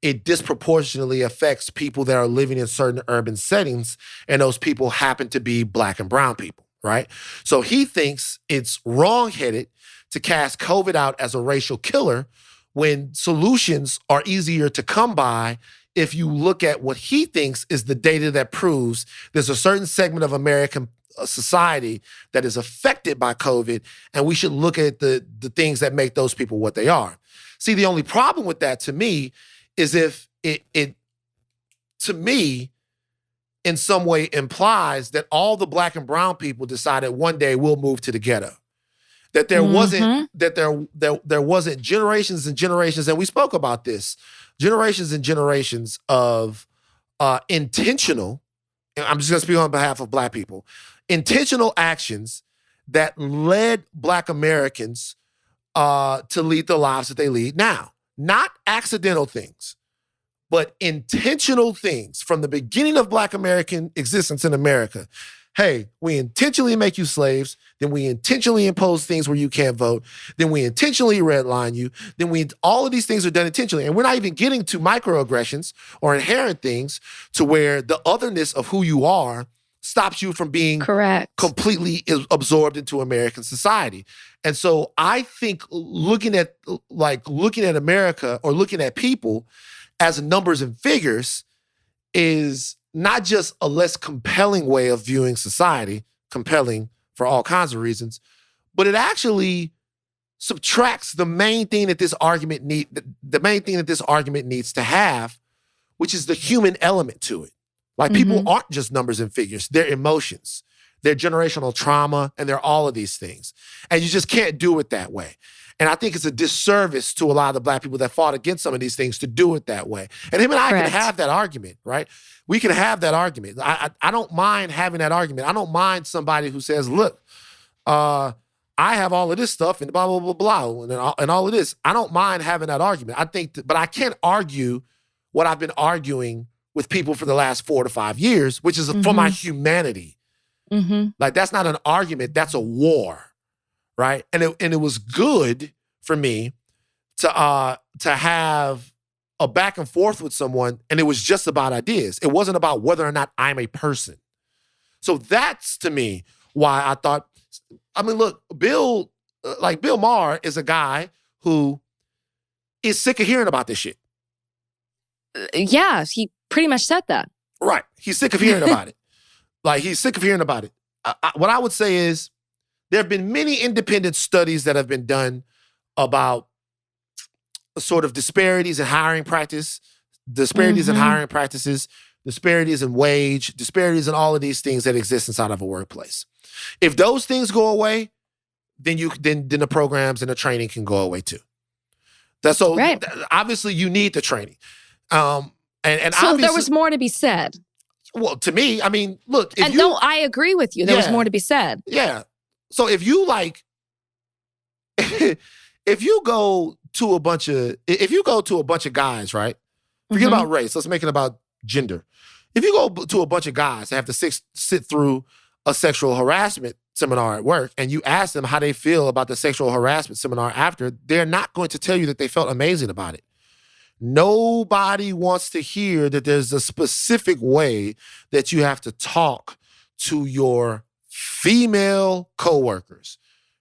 It disproportionately affects people that are living in certain urban settings, and those people happen to be Black and brown people, right? So he thinks it's wrong-headed to cast COVID out as a racial killer when solutions are easier to come by if you look at what he thinks is the data that proves there's a certain segment of American society that is affected by COVID, and we should look at the things that make those people what they are. See, the only problem with that to me is if it to me in some way implies that all the Black and brown people decided one day we'll move to the ghetto. That there wasn't there wasn't generations and generations, and we spoke about this, generations and generations of intentional, I'm just gonna speak on behalf of Black people, intentional actions that led Black Americans to lead the lives that they lead now. Not accidental things, but intentional things from the beginning of Black American existence in America. Hey, we intentionally make you slaves, then we intentionally impose things where you can't vote, then we intentionally redline you, then all of these things are done intentionally. And we're not even getting to microaggressions or inherent things to where the otherness of who you are stops you from being completely absorbed into American society. And so I think looking at America or looking at people as numbers and figures is not just a less compelling way of viewing society, compelling for all kinds of reasons, but it actually subtracts the main thing that this argument needs to have, which is the human element to it. Like, people aren't just numbers and figures, they're emotions, they're generational trauma, and they're all of these things. And you just can't do it that way. And I think it's a disservice to a lot of the Black people that fought against some of these things to do it that way. And him and I can have that argument, right? We can have that argument. I don't mind having that argument. I don't mind somebody who says, look, I have all of this stuff and blah, blah, blah, blah, and all of this. I don't mind having that argument. But I can't argue what I've been arguing with people for the last 4 to 5 years, which is for my humanity. Like, that's not an argument, that's a war, right? And it was good for me to have a back and forth with someone, and it was just about ideas. It wasn't about whether or not I'm a person. So that's, to me, why I thought, I mean, look, Bill Maher is a guy who is sick of hearing about this shit. Yeah, he pretty much said that. Right. He's sick of hearing about it. Like, he's sick of hearing about it. What I would say is there have been many independent studies that have been done about sort of disparities in hiring practice, disparities in hiring practices, disparities in wage, disparities in all of these things that exist inside of a workplace. If those things go away, then the programs and the training can go away too. That's so Right. obviously you need the training. And So there obviously, was more to be said. well, to me, I mean, look, if And you, no, I agree with you. There was Yeah. more to be said. yeah. So if you like, if you go to a bunch of guys, right? Forget Mhm. about race. Let's make it about gender. If you go to a bunch of guys that have to sit through a sexual harassment seminar at work and you ask them how they feel about the sexual harassment seminar after, they're not going to tell you that they felt amazing about it. Nobody wants to hear that there's a specific way that you have to talk to your female coworkers.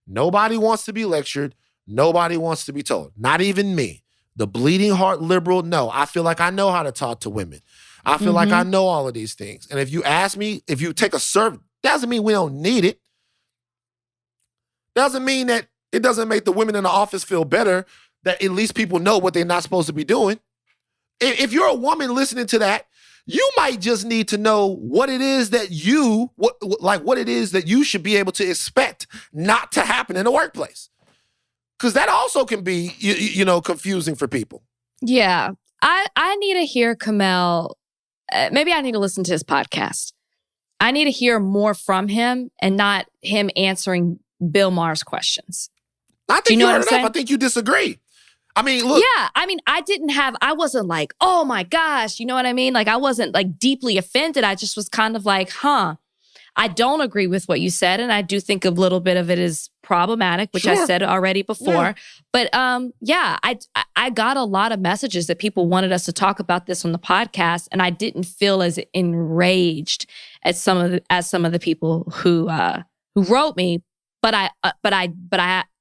Nobody wants to be lectured. Nobody wants to be told. Not even me. The bleeding heart liberal, no. I feel like I know how to talk to women. I feel like I know all of these things. And if you ask me, if you take a survey, doesn't mean we don't need it. Doesn't mean that it doesn't make the women in the office feel better that at least people know what they're not supposed to be doing. If you're a woman listening to that, you might just need to know what it is that what it is that you should be able to expect not to happen in the workplace. Because that also can be, confusing for people. Yeah. I need to hear Kmele. Maybe I need to listen to his podcast. I need to hear more from him and not him answering Bill Maher's questions. I think you know you what heard I'm enough. saying? I think you disagree. I mean, look. Yeah. I mean, I wasn't like, oh my gosh, you know what I mean? Like, I wasn't like deeply offended. I just was kind of like, I don't agree with what you said. And I do think a little bit of it is problematic, which I Sure. said already before. Yeah. But I got a lot of messages that people wanted us to talk about this on the podcast. And I didn't feel as enraged as some of the people who wrote me. But I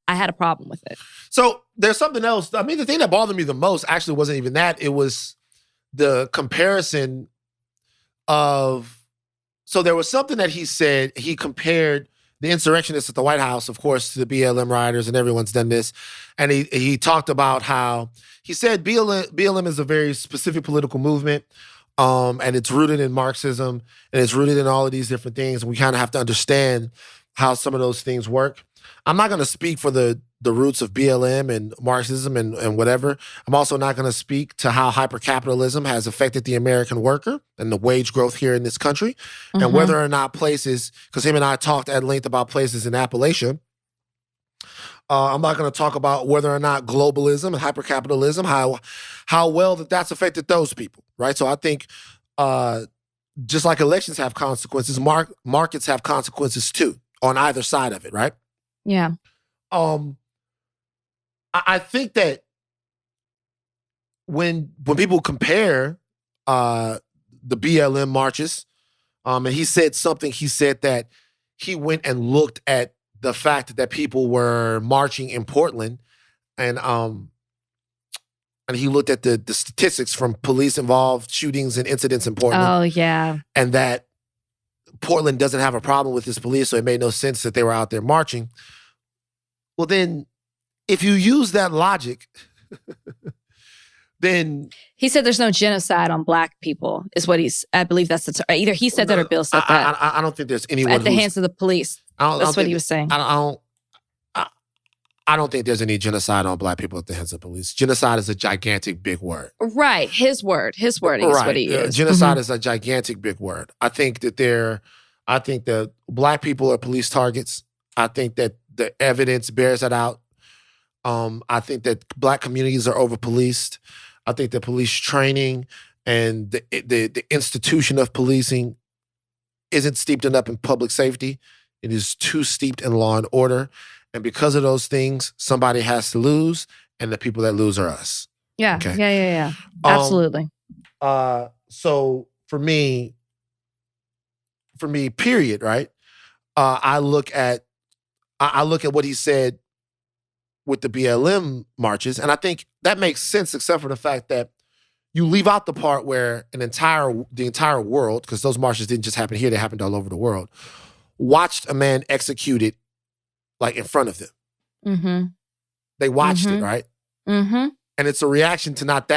had a problem with it. So there's something else. I mean, the thing that bothered me the most actually wasn't even that. It was the comparison of, so there was something that he said. He compared the insurrectionists at the White House, of course, to the BLM rioters, and everyone's done this. And he talked about how, he said BLM is a very specific political movement, and it's rooted in Marxism, and it's rooted in all of these different things. And we kind of have to understand how some of those things work. I'm not going to speak for the roots of BLM and Marxism and whatever. I'm also not going to speak to how hypercapitalism has affected the American worker and the wage growth here in this country, and whether or not places, because him and I talked at length about places in Appalachia. I'm not going to talk about whether or not globalism and hypercapitalism, how well that's affected those people, right? So I think just like elections have consequences, markets have consequences too on either side of it, right? Yeah. I think that when people compare the BLM marches, and he said that he went and looked at the fact that people were marching in Portland, and he looked at the statistics from police-involved shootings and incidents in Portland. Oh, yeah. And that Portland doesn't have a problem with this police, so it made no sense that they were out there marching. Well, then, if you use that logic, then... He said there's no genocide on Black people, is what I believe that's either he said that or Bill said that. I don't think there's anyone at the hands of the police. That's what he was saying. I don't think there's any genocide on Black people at the hands of police. Genocide is a gigantic big word. Right. His wording is what he used. Genocide is a gigantic big word. I think that Black people are police targets. I think that the evidence bears that out. I think that Black communities are over-policed. I think that police training and the institution of policing isn't steeped enough in public safety. It is too steeped in law and order. And because of those things, somebody has to lose, and the people that lose are us. Yeah. Okay. Yeah. Absolutely. So for me, period, right? I look at what he said with the BLM marches, and I think that makes sense, except for the fact that you leave out the part where the entire world, because those marches didn't just happen here, they happened all over the world, watched a man executed like in front of them. Mm-hmm. They watched it, right? Mm-hmm. And it's a reaction to not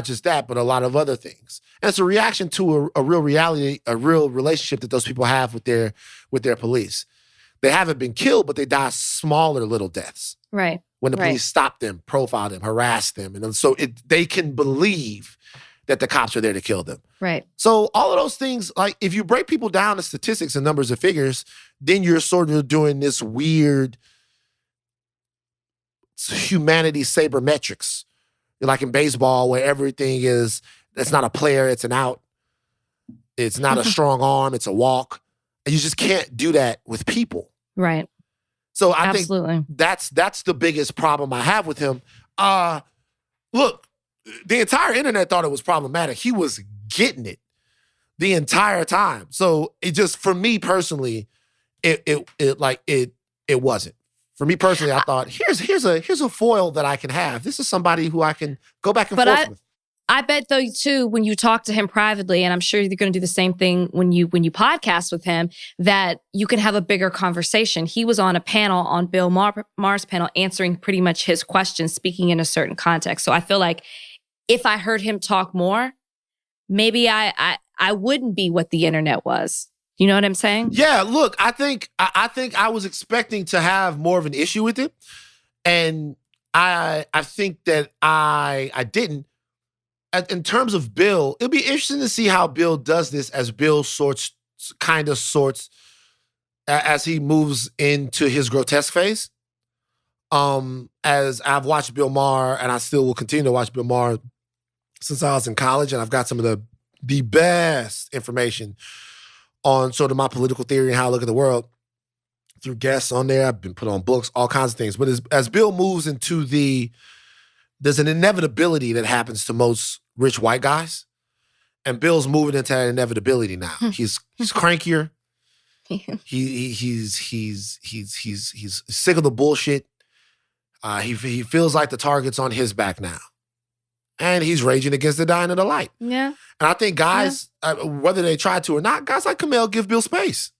just that, but a lot of other things. And it's a reaction to a real reality, a real relationship that those people have with their police. They haven't been killed, but they die smaller little deaths. Right. When the Right. police stop them, profile them, harass them. And so they can believe that the cops are there to kill them. Right. So all of those things, like if you break people down to statistics and numbers and figures, then you're sort of doing this weird humanity sabermetrics. Like in baseball where everything is, it's not a player, it's an out. It's not a strong arm, it's a walk. And you just can't do that with people. Right. So I Absolutely. think that's the biggest problem I have with him. Look, the entire internet thought it was problematic. He was getting it the entire time. So it just, for me personally, it wasn't. For me personally, I thought here's a foil that I can have. This is somebody who I can go back and forth with. I bet though too, when you talk to him privately, and I'm sure you're going to do the same thing when you podcast with him, that you can have a bigger conversation. He was on a panel on Bill Maher's panel, answering pretty much his questions, speaking in a certain context. So I feel like if I heard him talk more, maybe I wouldn't be what the internet was. You know what I'm saying? Yeah. Look, I think I was expecting to have more of an issue with it, and I think that I didn't. In terms of Bill, it'll be interesting to see how Bill does this as Bill sorts as he moves into his grotesque phase. As I've watched Bill Maher, and I still will continue to watch Bill Maher since I was in college, and I've got some of the best information on sort of my political theory and how I look at the world through guests on there. I've been put on books, all kinds of things. But as Bill moves into there's an inevitability that happens to most rich white guys. And Bill's moving into that inevitability now. He's crankier. He's sick of the bullshit. He feels like the target's on his back now. And he's raging against the dying of the light. Yeah. And I think guys, whether they try to or not, guys like Kmele give Bill space.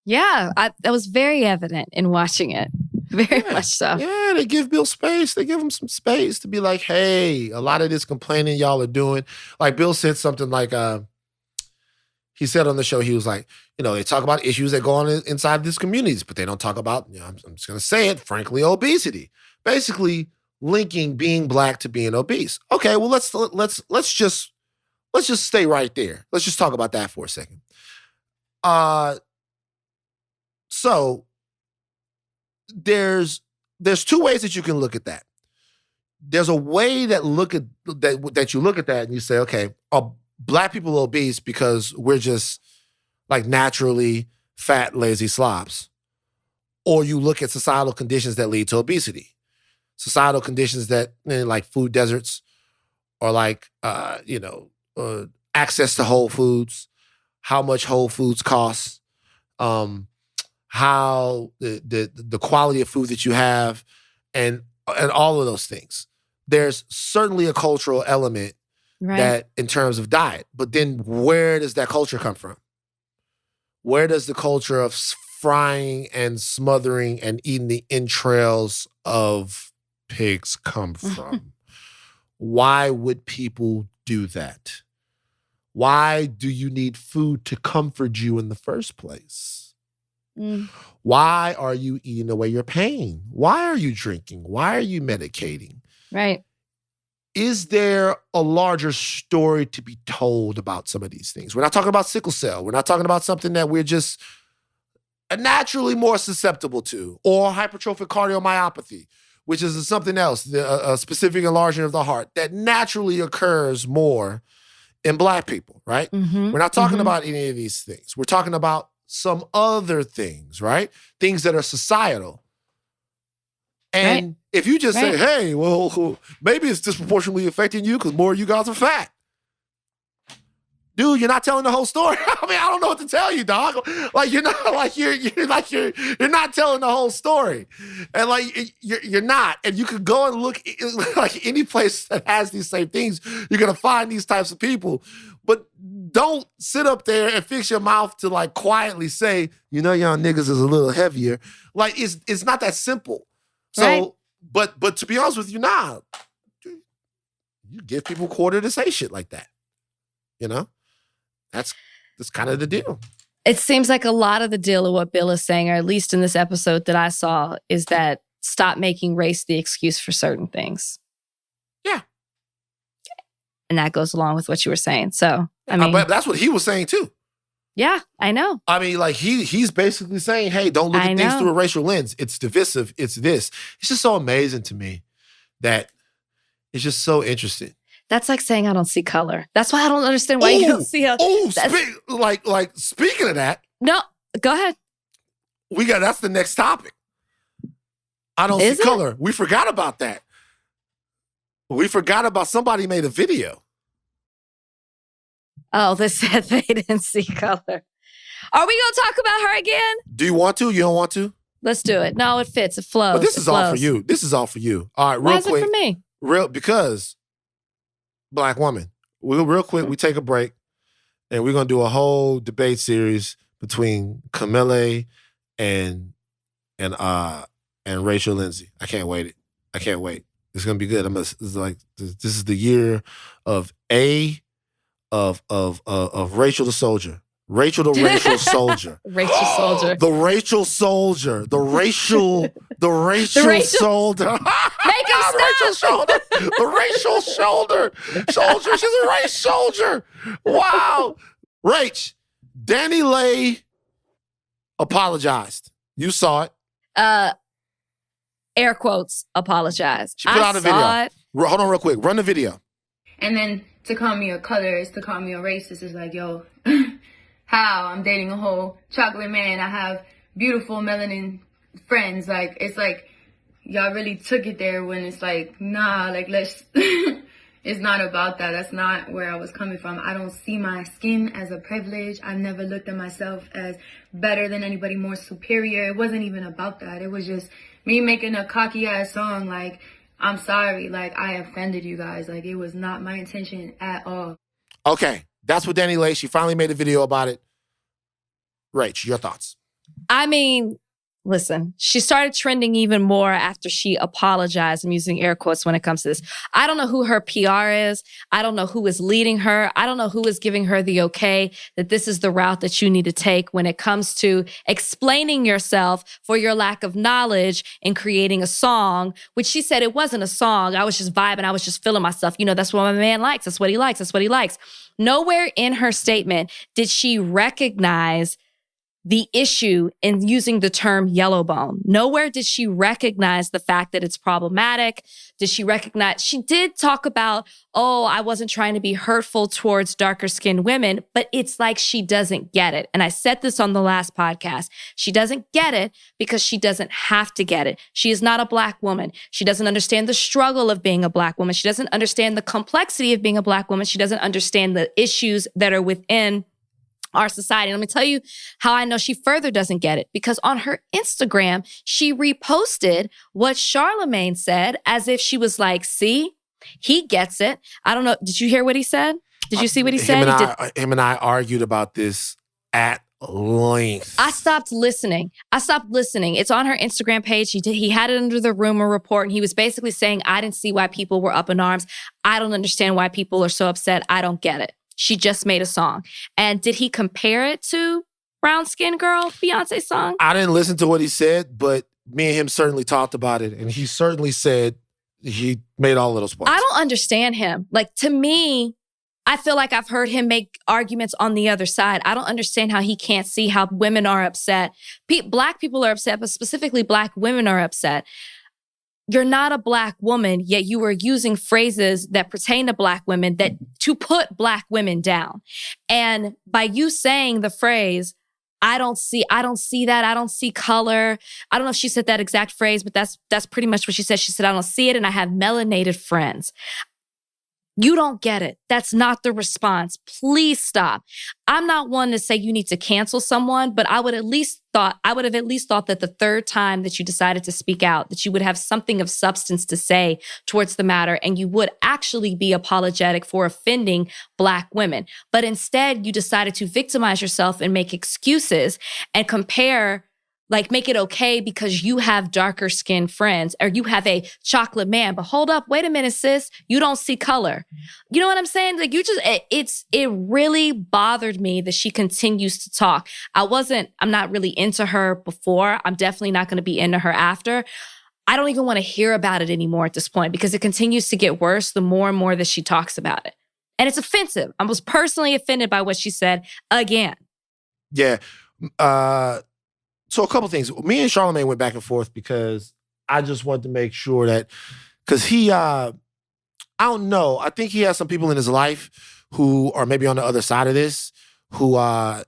Yeah. That was very evident in watching it. Very much so. Yeah, they give Bill space. They give him some space to be like, hey, a lot of this complaining y'all are doing. Like Bill said something like, he said on the show, he was like, they talk about issues that go on inside these communities, but they don't talk about, I'm just going to say it, frankly, obesity. Basically linking being Black to being obese. Okay, well, let's just stay right there. Let's just talk about that for a second. So there's two ways that you can look at that. There's a way that you look at that and you say, okay, are Black people obese because we're just like naturally fat, lazy slobs? Or you look at societal conditions that lead to obesity. Societal conditions that, like food deserts, or like, access to Whole Foods, how much Whole Foods costs, how the quality of food that you have, and all of those things. There's certainly a cultural element that in terms of diet, but then where does that culture come from? Where does the culture of frying and smothering and eating the entrails of pigs come from? Why would people do that? Why do you need food to comfort you in the first place? Why are you eating away your pain? Why are you drinking? Why are you medicating? Right. Is there a larger story to be told about some of these things? We're not talking about sickle cell. We're not talking about something that we're just naturally more susceptible to, or hypertrophic cardiomyopathy, which is something else, a specific enlargement of the heart that naturally occurs more in Black people, right? Mm-hmm. We're not talking about any of these things. We're talking about some other things, right? Things that are societal. And if you just say, hey, well, maybe it's disproportionately affecting you because more of you guys are fat. Dude, you're not telling the whole story. I mean, I don't know what to tell you, dog. Like you're not you're not telling the whole story. And like you're not. And you could go and look like any place that has these same things, you're gonna find these types of people. But don't sit up there and fix your mouth to like quietly say, y'all niggas is a little heavier. Like it's not that simple. So, but to be honest with you, you give people a quarter to say shit like that. That's kind of the deal. It seems like a lot of the deal of what Bill is saying, or at least in this episode that I saw, is that stop making race the excuse for certain things. Yeah. And that goes along with what you were saying. So, I mean, but that's what he was saying too. Yeah, I know. I mean, like he's basically saying, hey, don't look at things through a racial lens. It's divisive. It's this. It's just so amazing to me that it's just so interesting. That's like saying I don't see color. That's why I don't understand why you don't see how. Oh, speaking of that. No, go ahead. That's the next topic. I don't see color. We forgot about that. We forgot about somebody made a video. Oh, they said they didn't see color. Are we going to talk about her again? Do you want to? You don't want to? Let's do it. No, it fits. It flows. But this is all for you. This is all for you. All right, real Why is quick. it for me? Because Black woman. Real quick, we take a break and we're going to do a whole debate series between Kmele and Rachel Lindsay. I can't wait. It's going to be good. This is the year of Rachel the Soldier. Rachel the racial soldier. Rachel Soldier. The Rachel Soldier. The racial soldier. Make him stop. Rachel Shoulder. The racial shoulder. Soldier. She's a race soldier. Wow. Rach, Danny Lay apologized. You saw it. Air quotes, apologized. She put out a video. It. Hold on real quick. Run the video. And then to call me a colorist, to call me a racist is like, yo, how? I'm dating a whole chocolate man. I have beautiful melanin friends. Like, it's like, y'all really took it there when it's like, nah, like, let's, it's not about that. That's not where I was coming from. I don't see my skin as a privilege. I've never looked at myself as better than anybody, more superior. It wasn't even about that. It was just me making a cocky ass song. Like, I'm sorry. Like, I offended you guys. Like, it was not my intention at all. Okay. That's what Danny Lay. She finally made a video about it. Rach, your thoughts? I mean, listen, she started trending even more after she apologized. I'm using air quotes when it comes to this. I don't know who her PR is. I don't know who is leading her. I don't know who is giving her the okay that this is the route that you need to take when it comes to explaining yourself for your lack of knowledge in creating a song, which she said it wasn't a song. I was just vibing. I was just feeling myself. You know, that's what my man likes. That's what he likes. That's what he likes. Nowhere in her statement did she recognize the issue in using the term yellow bone. Nowhere did she recognize the fact that it's problematic. Did she recognize? She did talk about, oh, I wasn't trying to be hurtful towards darker skinned women, but it's like she doesn't get it. And I said this on the last podcast. She doesn't get it because she doesn't have to get it. She is not a Black woman. She doesn't understand the struggle of being a Black woman. She doesn't understand the complexity of being a Black woman. She doesn't understand the issues that are within our society. Let me tell you how I know she further doesn't get it. Because on her Instagram, she reposted what Charlemagne said as if she was like, see, he gets it. I don't know. Did you hear what he said? Did you see what he said? Him and I argued about this at length. I stopped listening. It's on her Instagram page. He had it under the rumor report, and he was basically saying, I didn't see why people were up in arms. I don't understand why people are so upset. I don't get it. She just made a song. And did he compare it to Brown Skin Girl, Beyonce's song? I didn't listen to what he said, but me and him certainly talked about it. And he certainly said he made all of those points. I don't understand him. Like, to me, I feel like I've heard him make arguments on the other side. I don't understand how he can't see how women are upset. Black people are upset, but specifically Black women are upset. You're not a Black woman, yet you are using phrases that pertain to Black women to put Black women down. And by you saying the phrase, I don't see that, I don't see color. I don't know if she said that exact phrase, but that's pretty much what she said. She said, I don't see it, and I have melanated friends. You don't get it. That's not the response. Please stop. I'm not one to say you need to cancel someone, but I would have at least thought that the third time that you decided to speak out, that you would have something of substance to say towards the matter, and you would actually be apologetic for offending Black women. But instead, you decided to victimize yourself and make excuses and compare like make it okay because you have darker skinned friends or you have a chocolate man. But hold up, wait a minute, sis. You don't see color. You know what I'm saying? Like it really bothered me that she continues to talk. I'm not really into her before. I'm definitely not going to be into her after. I don't even want to hear about it anymore at this point because it continues to get worse the more and more that she talks about it. And it's offensive. I was personally offended by what she said again. Yeah. So a couple things. Me and Charlamagne went back and forth because I just wanted to make sure that, because he, I don't know. I think he has some people in his life who are maybe on the other side of this, who I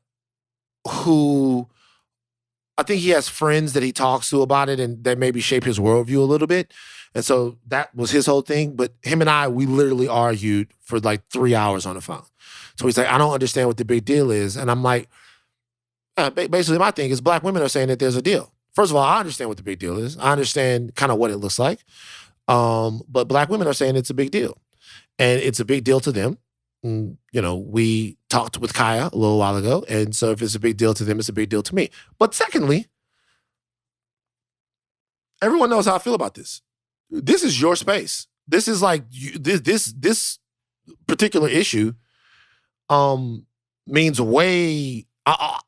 think he has friends that he talks to about it and that maybe shape his worldview a little bit. And so that was his whole thing. But him and I, we literally argued for like 3 hours on the phone. So he's like, I don't understand what the big deal is. And I'm like, basically my thing is black women are saying that there's a deal. First of all, I understand what the big deal is. I understand kind of what it looks like. But black women are saying it's a big deal. And it's a big deal to them. You know, we talked with Kaiya a little while ago. And so if it's a big deal to them, it's a big deal to me. But secondly, everyone knows how I feel about this. This is your space. This is like, this particular issue means way...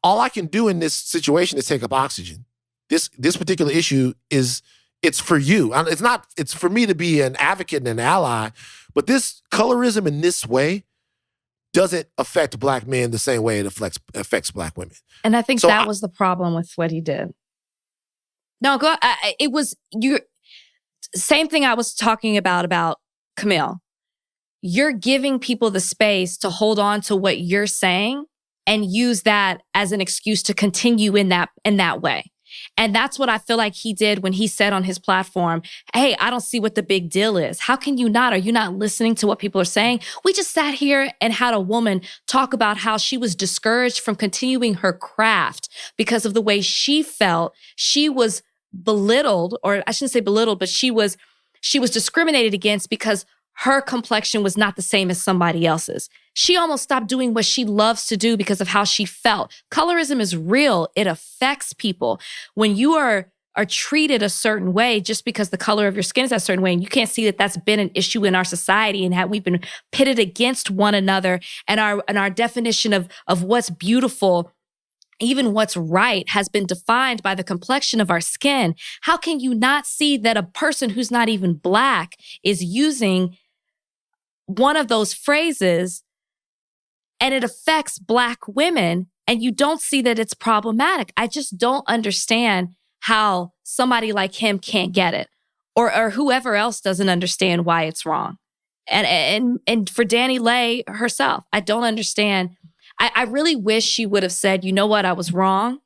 all I can do in this situation is take up oxygen. This particular issue it's for you. It's for me to be an advocate and an ally, but this colorism in this way doesn't affect black men the same way it affects black women. And I think that was the problem with what he did. No, it was same thing I was talking about Kmele. You're giving people the space to hold on to what you're saying and use that as an excuse to continue in that way. And that's what I feel like he did when he said on his platform, hey, I don't see what the big deal is. How can you not? Are you not listening to what people are saying? We just sat here and had a woman talk about how she was discouraged from continuing her craft because of the way she felt. She was belittled, or I shouldn't say belittled, but she was discriminated against because her complexion was not the same as somebody else's. She almost stopped doing what she loves to do because of how she felt. Colorism is real. It affects people. When you are treated a certain way just because the color of your skin is a certain way, and you can't see that that's been an issue in our society and how we've been pitted against one another, and our definition of what's beautiful, even what's right, has been defined by the complexion of our skin. How can you not see that a person who's not even black is using one of those phrases and it affects black women and you don't see that it's problematic? I just don't understand how somebody like him can't get it, or whoever else doesn't understand why it's wrong. And for Danny Lay herself, I don't understand. I really wish she would have said, you know what, I was wrong.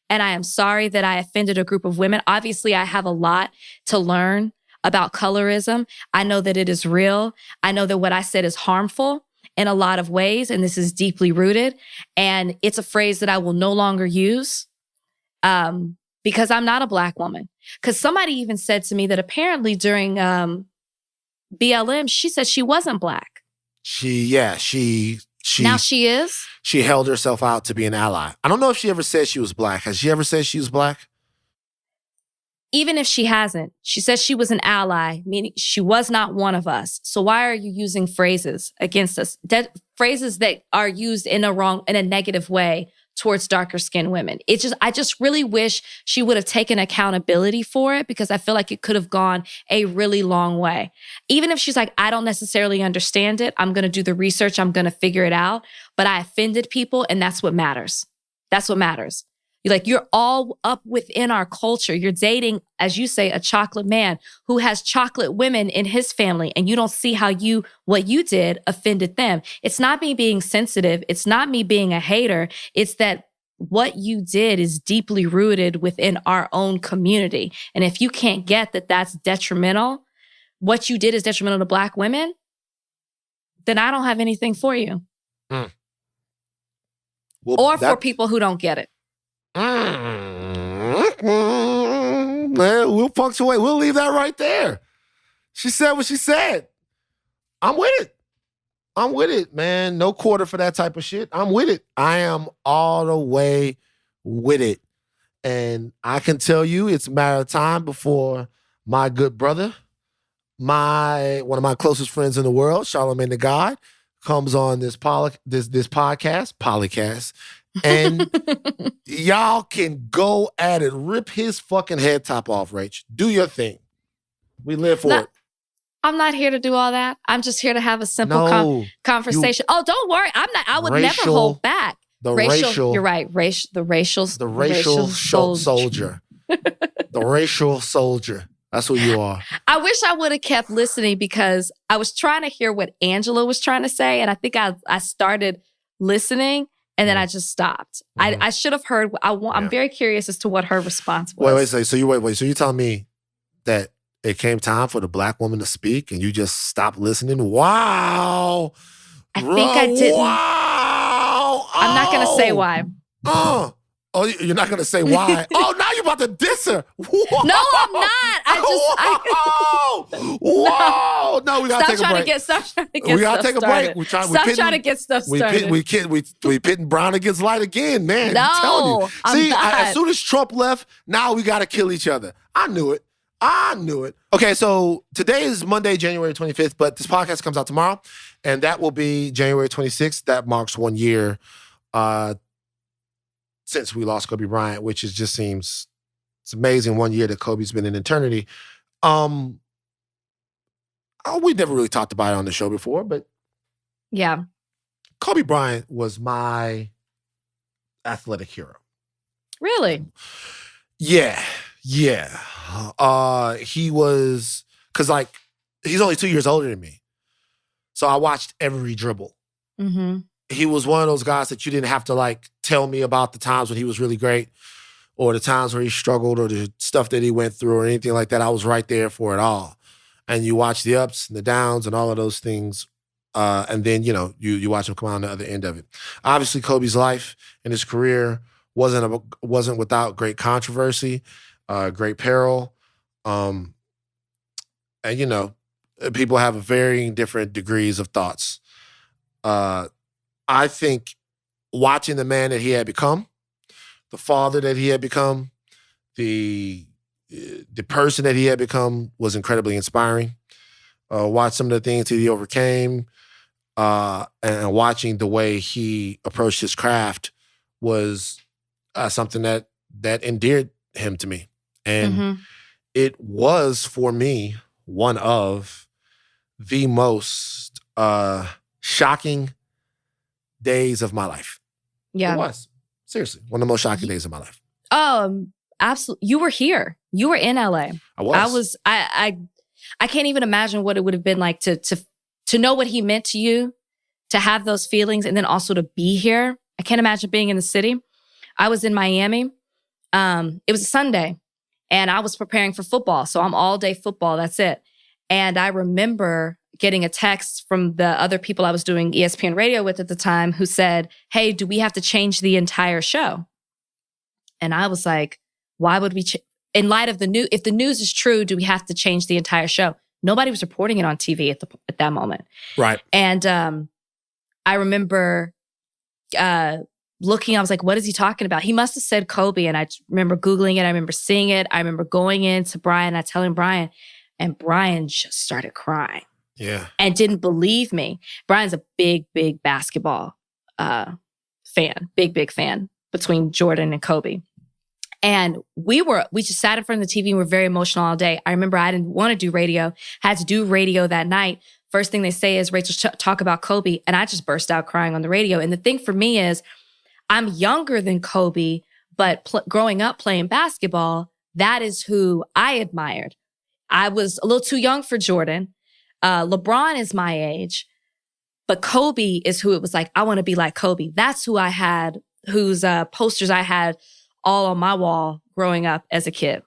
And I am sorry that I offended a group of women. Obviously, I have a lot to learn about colorism. I know that it is real. I know that what I said is harmful in a lot of ways, and this is deeply rooted. And it's a phrase that I will no longer use because I'm not a black woman. Because somebody even said to me that apparently during BLM, she said she wasn't black. Now she is? She held herself out to be an ally. I don't know if she ever said she was black. Has she ever said she was black? Even if she hasn't, she says she was an ally, meaning she was not one of us. So why are you using phrases against us? Phrases that are used in a negative way towards darker skinned women. I just really wish she would have taken accountability for it, because I feel like it could have gone a really long way. Even if she's like, I don't necessarily understand it, I'm going to do the research, I'm going to figure it out, but I offended people, and that's what matters. That's what matters. You're all up within our culture. You're dating, as you say, a chocolate man who has chocolate women in his family, and you don't see how what you did offended them. It's not me being sensitive. It's not me being a hater. It's that what you did is deeply rooted within our own community. And if you can't get that that's detrimental, what you did is detrimental to Black women, then I don't have anything for you. Well, or for people who don't get it. We'll punctuate. We'll leave that right there. She said what she said. I'm with it, man. No quarter for that type of shit. I'm with it. I am all the way with it. And I can tell you it's a matter of time before my good brother, one of my closest friends in the world, Charlamagne the God, comes on this podcast, Polycast, and y'all can go at it, rip his fucking head top off, Rach. Do your thing. We live for it. I'm not here to do all that. I'm just here to have a simple conversation. Don't worry. I would never hold back. You're right. The racial soldier. The racial soldier. That's who you are. I wish I would have kept listening because I was trying to hear what Angela was trying to say. And I think I started listening and then I just stopped. I should have heard. I'm very curious as to what her response was. Wait. So you telling me that it came time for the Black woman to speak and you just stopped listening? Wow. I think I didn't. Wow. I'm not going to say why. Oh, you're not going to say why? Oh, now you're about to diss her. Whoa. No, I'm not. Whoa. No, we got to take a break. Stop trying to get We got to take a break. Stop trying to get stuff started. We pitting brown against light again, man. No, I'm telling you. I'm not. As soon as Trump left, now we got to kill each other. I knew it. Okay, so today is Monday, January 25th, but this podcast comes out tomorrow, and that will be January 26th. That marks 1 year since we lost Kobe Bryant, which it's amazing 1 year that Kobe's been in eternity. We never really talked about it on the show before, but yeah, Kobe Bryant was my athletic hero. Really? Yeah. He was, because he's only 2 years older than me. So I watched every dribble. Mm-hmm. He was one of those guys that you didn't have to tell me about the times when he was really great or the times where he struggled or the stuff that he went through or anything like that. I was right there for it all. And you watch the ups and the downs and all of those things. And then, you watch him come out on the other end of it. Obviously, Kobe's life and his career wasn't without great controversy, great peril. And, people have varying different degrees of thoughts. I think watching the man that he had become, the father that he had become, the person that he had become was incredibly inspiring. Watch some of the things that he overcame, and watching the way he approached his craft was something that endeared him to me. And it was, for me, one of the most shocking days of my life. Yeah. It was. Seriously. One of the most shocking days of my life. Absolutely. You were here. You were in LA. I was. I can't even imagine what it would have been like to know what he meant to you, to have those feelings, and then also to be here. I can't imagine being in the city. I was in Miami. It was a Sunday, and I was preparing for football. So I'm all day football. That's it. And I remember getting a text from the other people I was doing ESPN radio with at the time who said, "Hey, do we have to change the entire show?" And I was like, why would we, in light of the news, if the news is true, do we have to change the entire show? Nobody was reporting it on TV at that moment. Right. And I remember looking, I was like, what is he talking about? He must have said Kobe. And I remember Googling it. I remember seeing it. I remember going in to Brian, I telling Brian, and Brian just started crying. Yeah. And didn't believe me. Brian's a big, big basketball fan, big fan between Jordan and Kobe. And we just sat in front of the TV and were very emotional all day. I remember I didn't want to do radio, had to do radio that night. First thing they say is, Rachel, talk about Kobe. And I just burst out crying on the radio. And the thing for me is, I'm younger than Kobe, but growing up playing basketball, that is who I admired. I was a little too young for Jordan. LeBron is my age, but Kobe is who it was like, I want to be like Kobe. That's who I had, whose posters I had all on my wall growing up as a kid.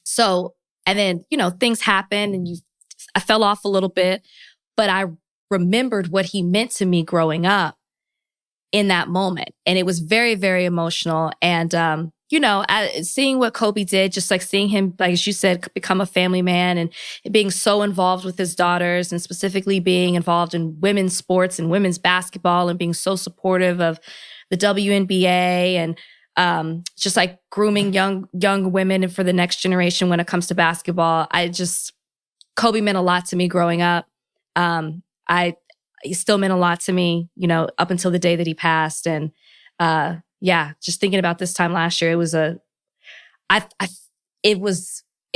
So, and then, things happened and I fell off a little bit, but I remembered what he meant to me growing up in that moment. And it was very, very emotional. And, seeing what Kobe did, just like seeing him, like as you said, become a family man and being so involved with his daughters and specifically being involved in women's sports and women's basketball and being so supportive of the WNBA and just like grooming young women for the next generation when it comes to basketball. Kobe meant a lot to me growing up. He still meant a lot to me, up until the day that he passed. And just thinking about this time last year, it was a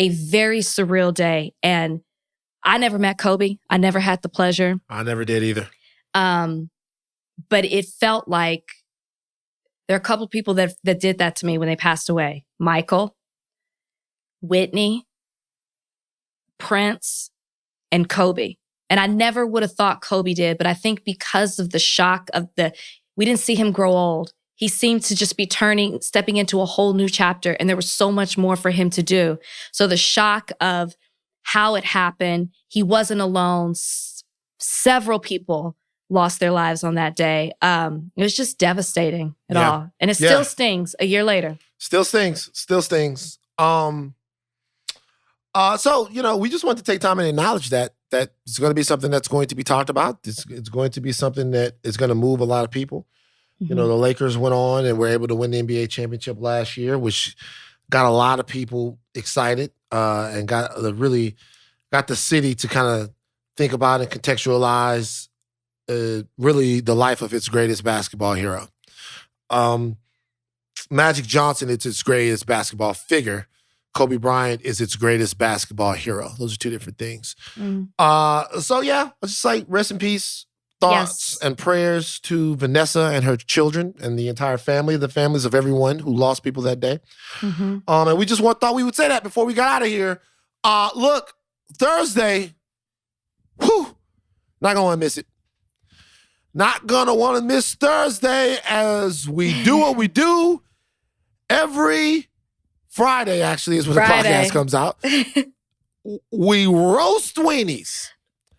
very surreal day. And I never met Kobe. I never had the pleasure. I never did either. But it felt like there are a couple people that did that to me when they passed away. Michael, Whitney, Prince, and Kobe. And I never would have thought Kobe did, but I think because of the shock we didn't see him grow old. He seemed to just be stepping into a whole new chapter, and there was so much more for him to do. So the shock of how it happened, he wasn't alone. Several people lost their lives on that day. It was just devastating all. And it still stings a year later. Still stings. So, we just want to take time and acknowledge that it's going to be something that's going to be talked about. It's going to be something that is going to move a lot of people. Mm-hmm. The Lakers went on and were able to win the NBA championship last year, which got a lot of people excited and got the city to kind of think about and contextualize really the life of its greatest basketball hero. Magic Johnson is its greatest basketball figure. Kobe Bryant is its greatest basketball hero. Those are two different things. It's just like rest in peace, thoughts and prayers to Vanessa and her children and the entire family, the families of everyone who lost people that day. Mm-hmm. And we just thought we would say that before we got out of here. Look, Thursday, not gonna want to miss it. Not gonna want to miss Thursday as we do what we do every Friday, actually, is when the podcast comes out. We roast weenies.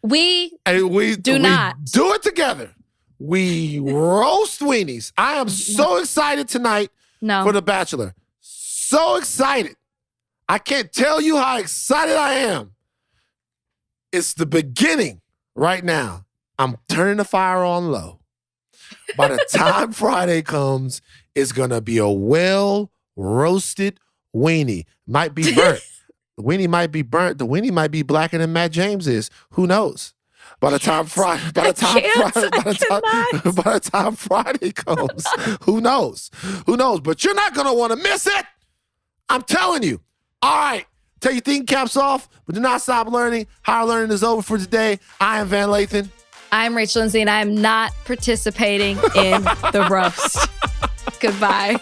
We do not do it together. We roast weenies. I am so excited tonight for The Bachelor. So excited. I can't tell you how excited I am. It's the beginning right now. I'm turning the fire on low. By the time Friday comes, it's going to be a well-roasted weenie. Might be burnt. The weenie might be burnt. The weenie might be blacker than Matt James is. Who knows? By the time Friday comes, who knows? But you're not gonna want to miss it. I'm telling you. All right. Take your thinking caps off, but do not stop learning. Higher learning is over for today. I am Van Lathan. I'm Rachel Lindsay, and I am not participating in the roast. Goodbye.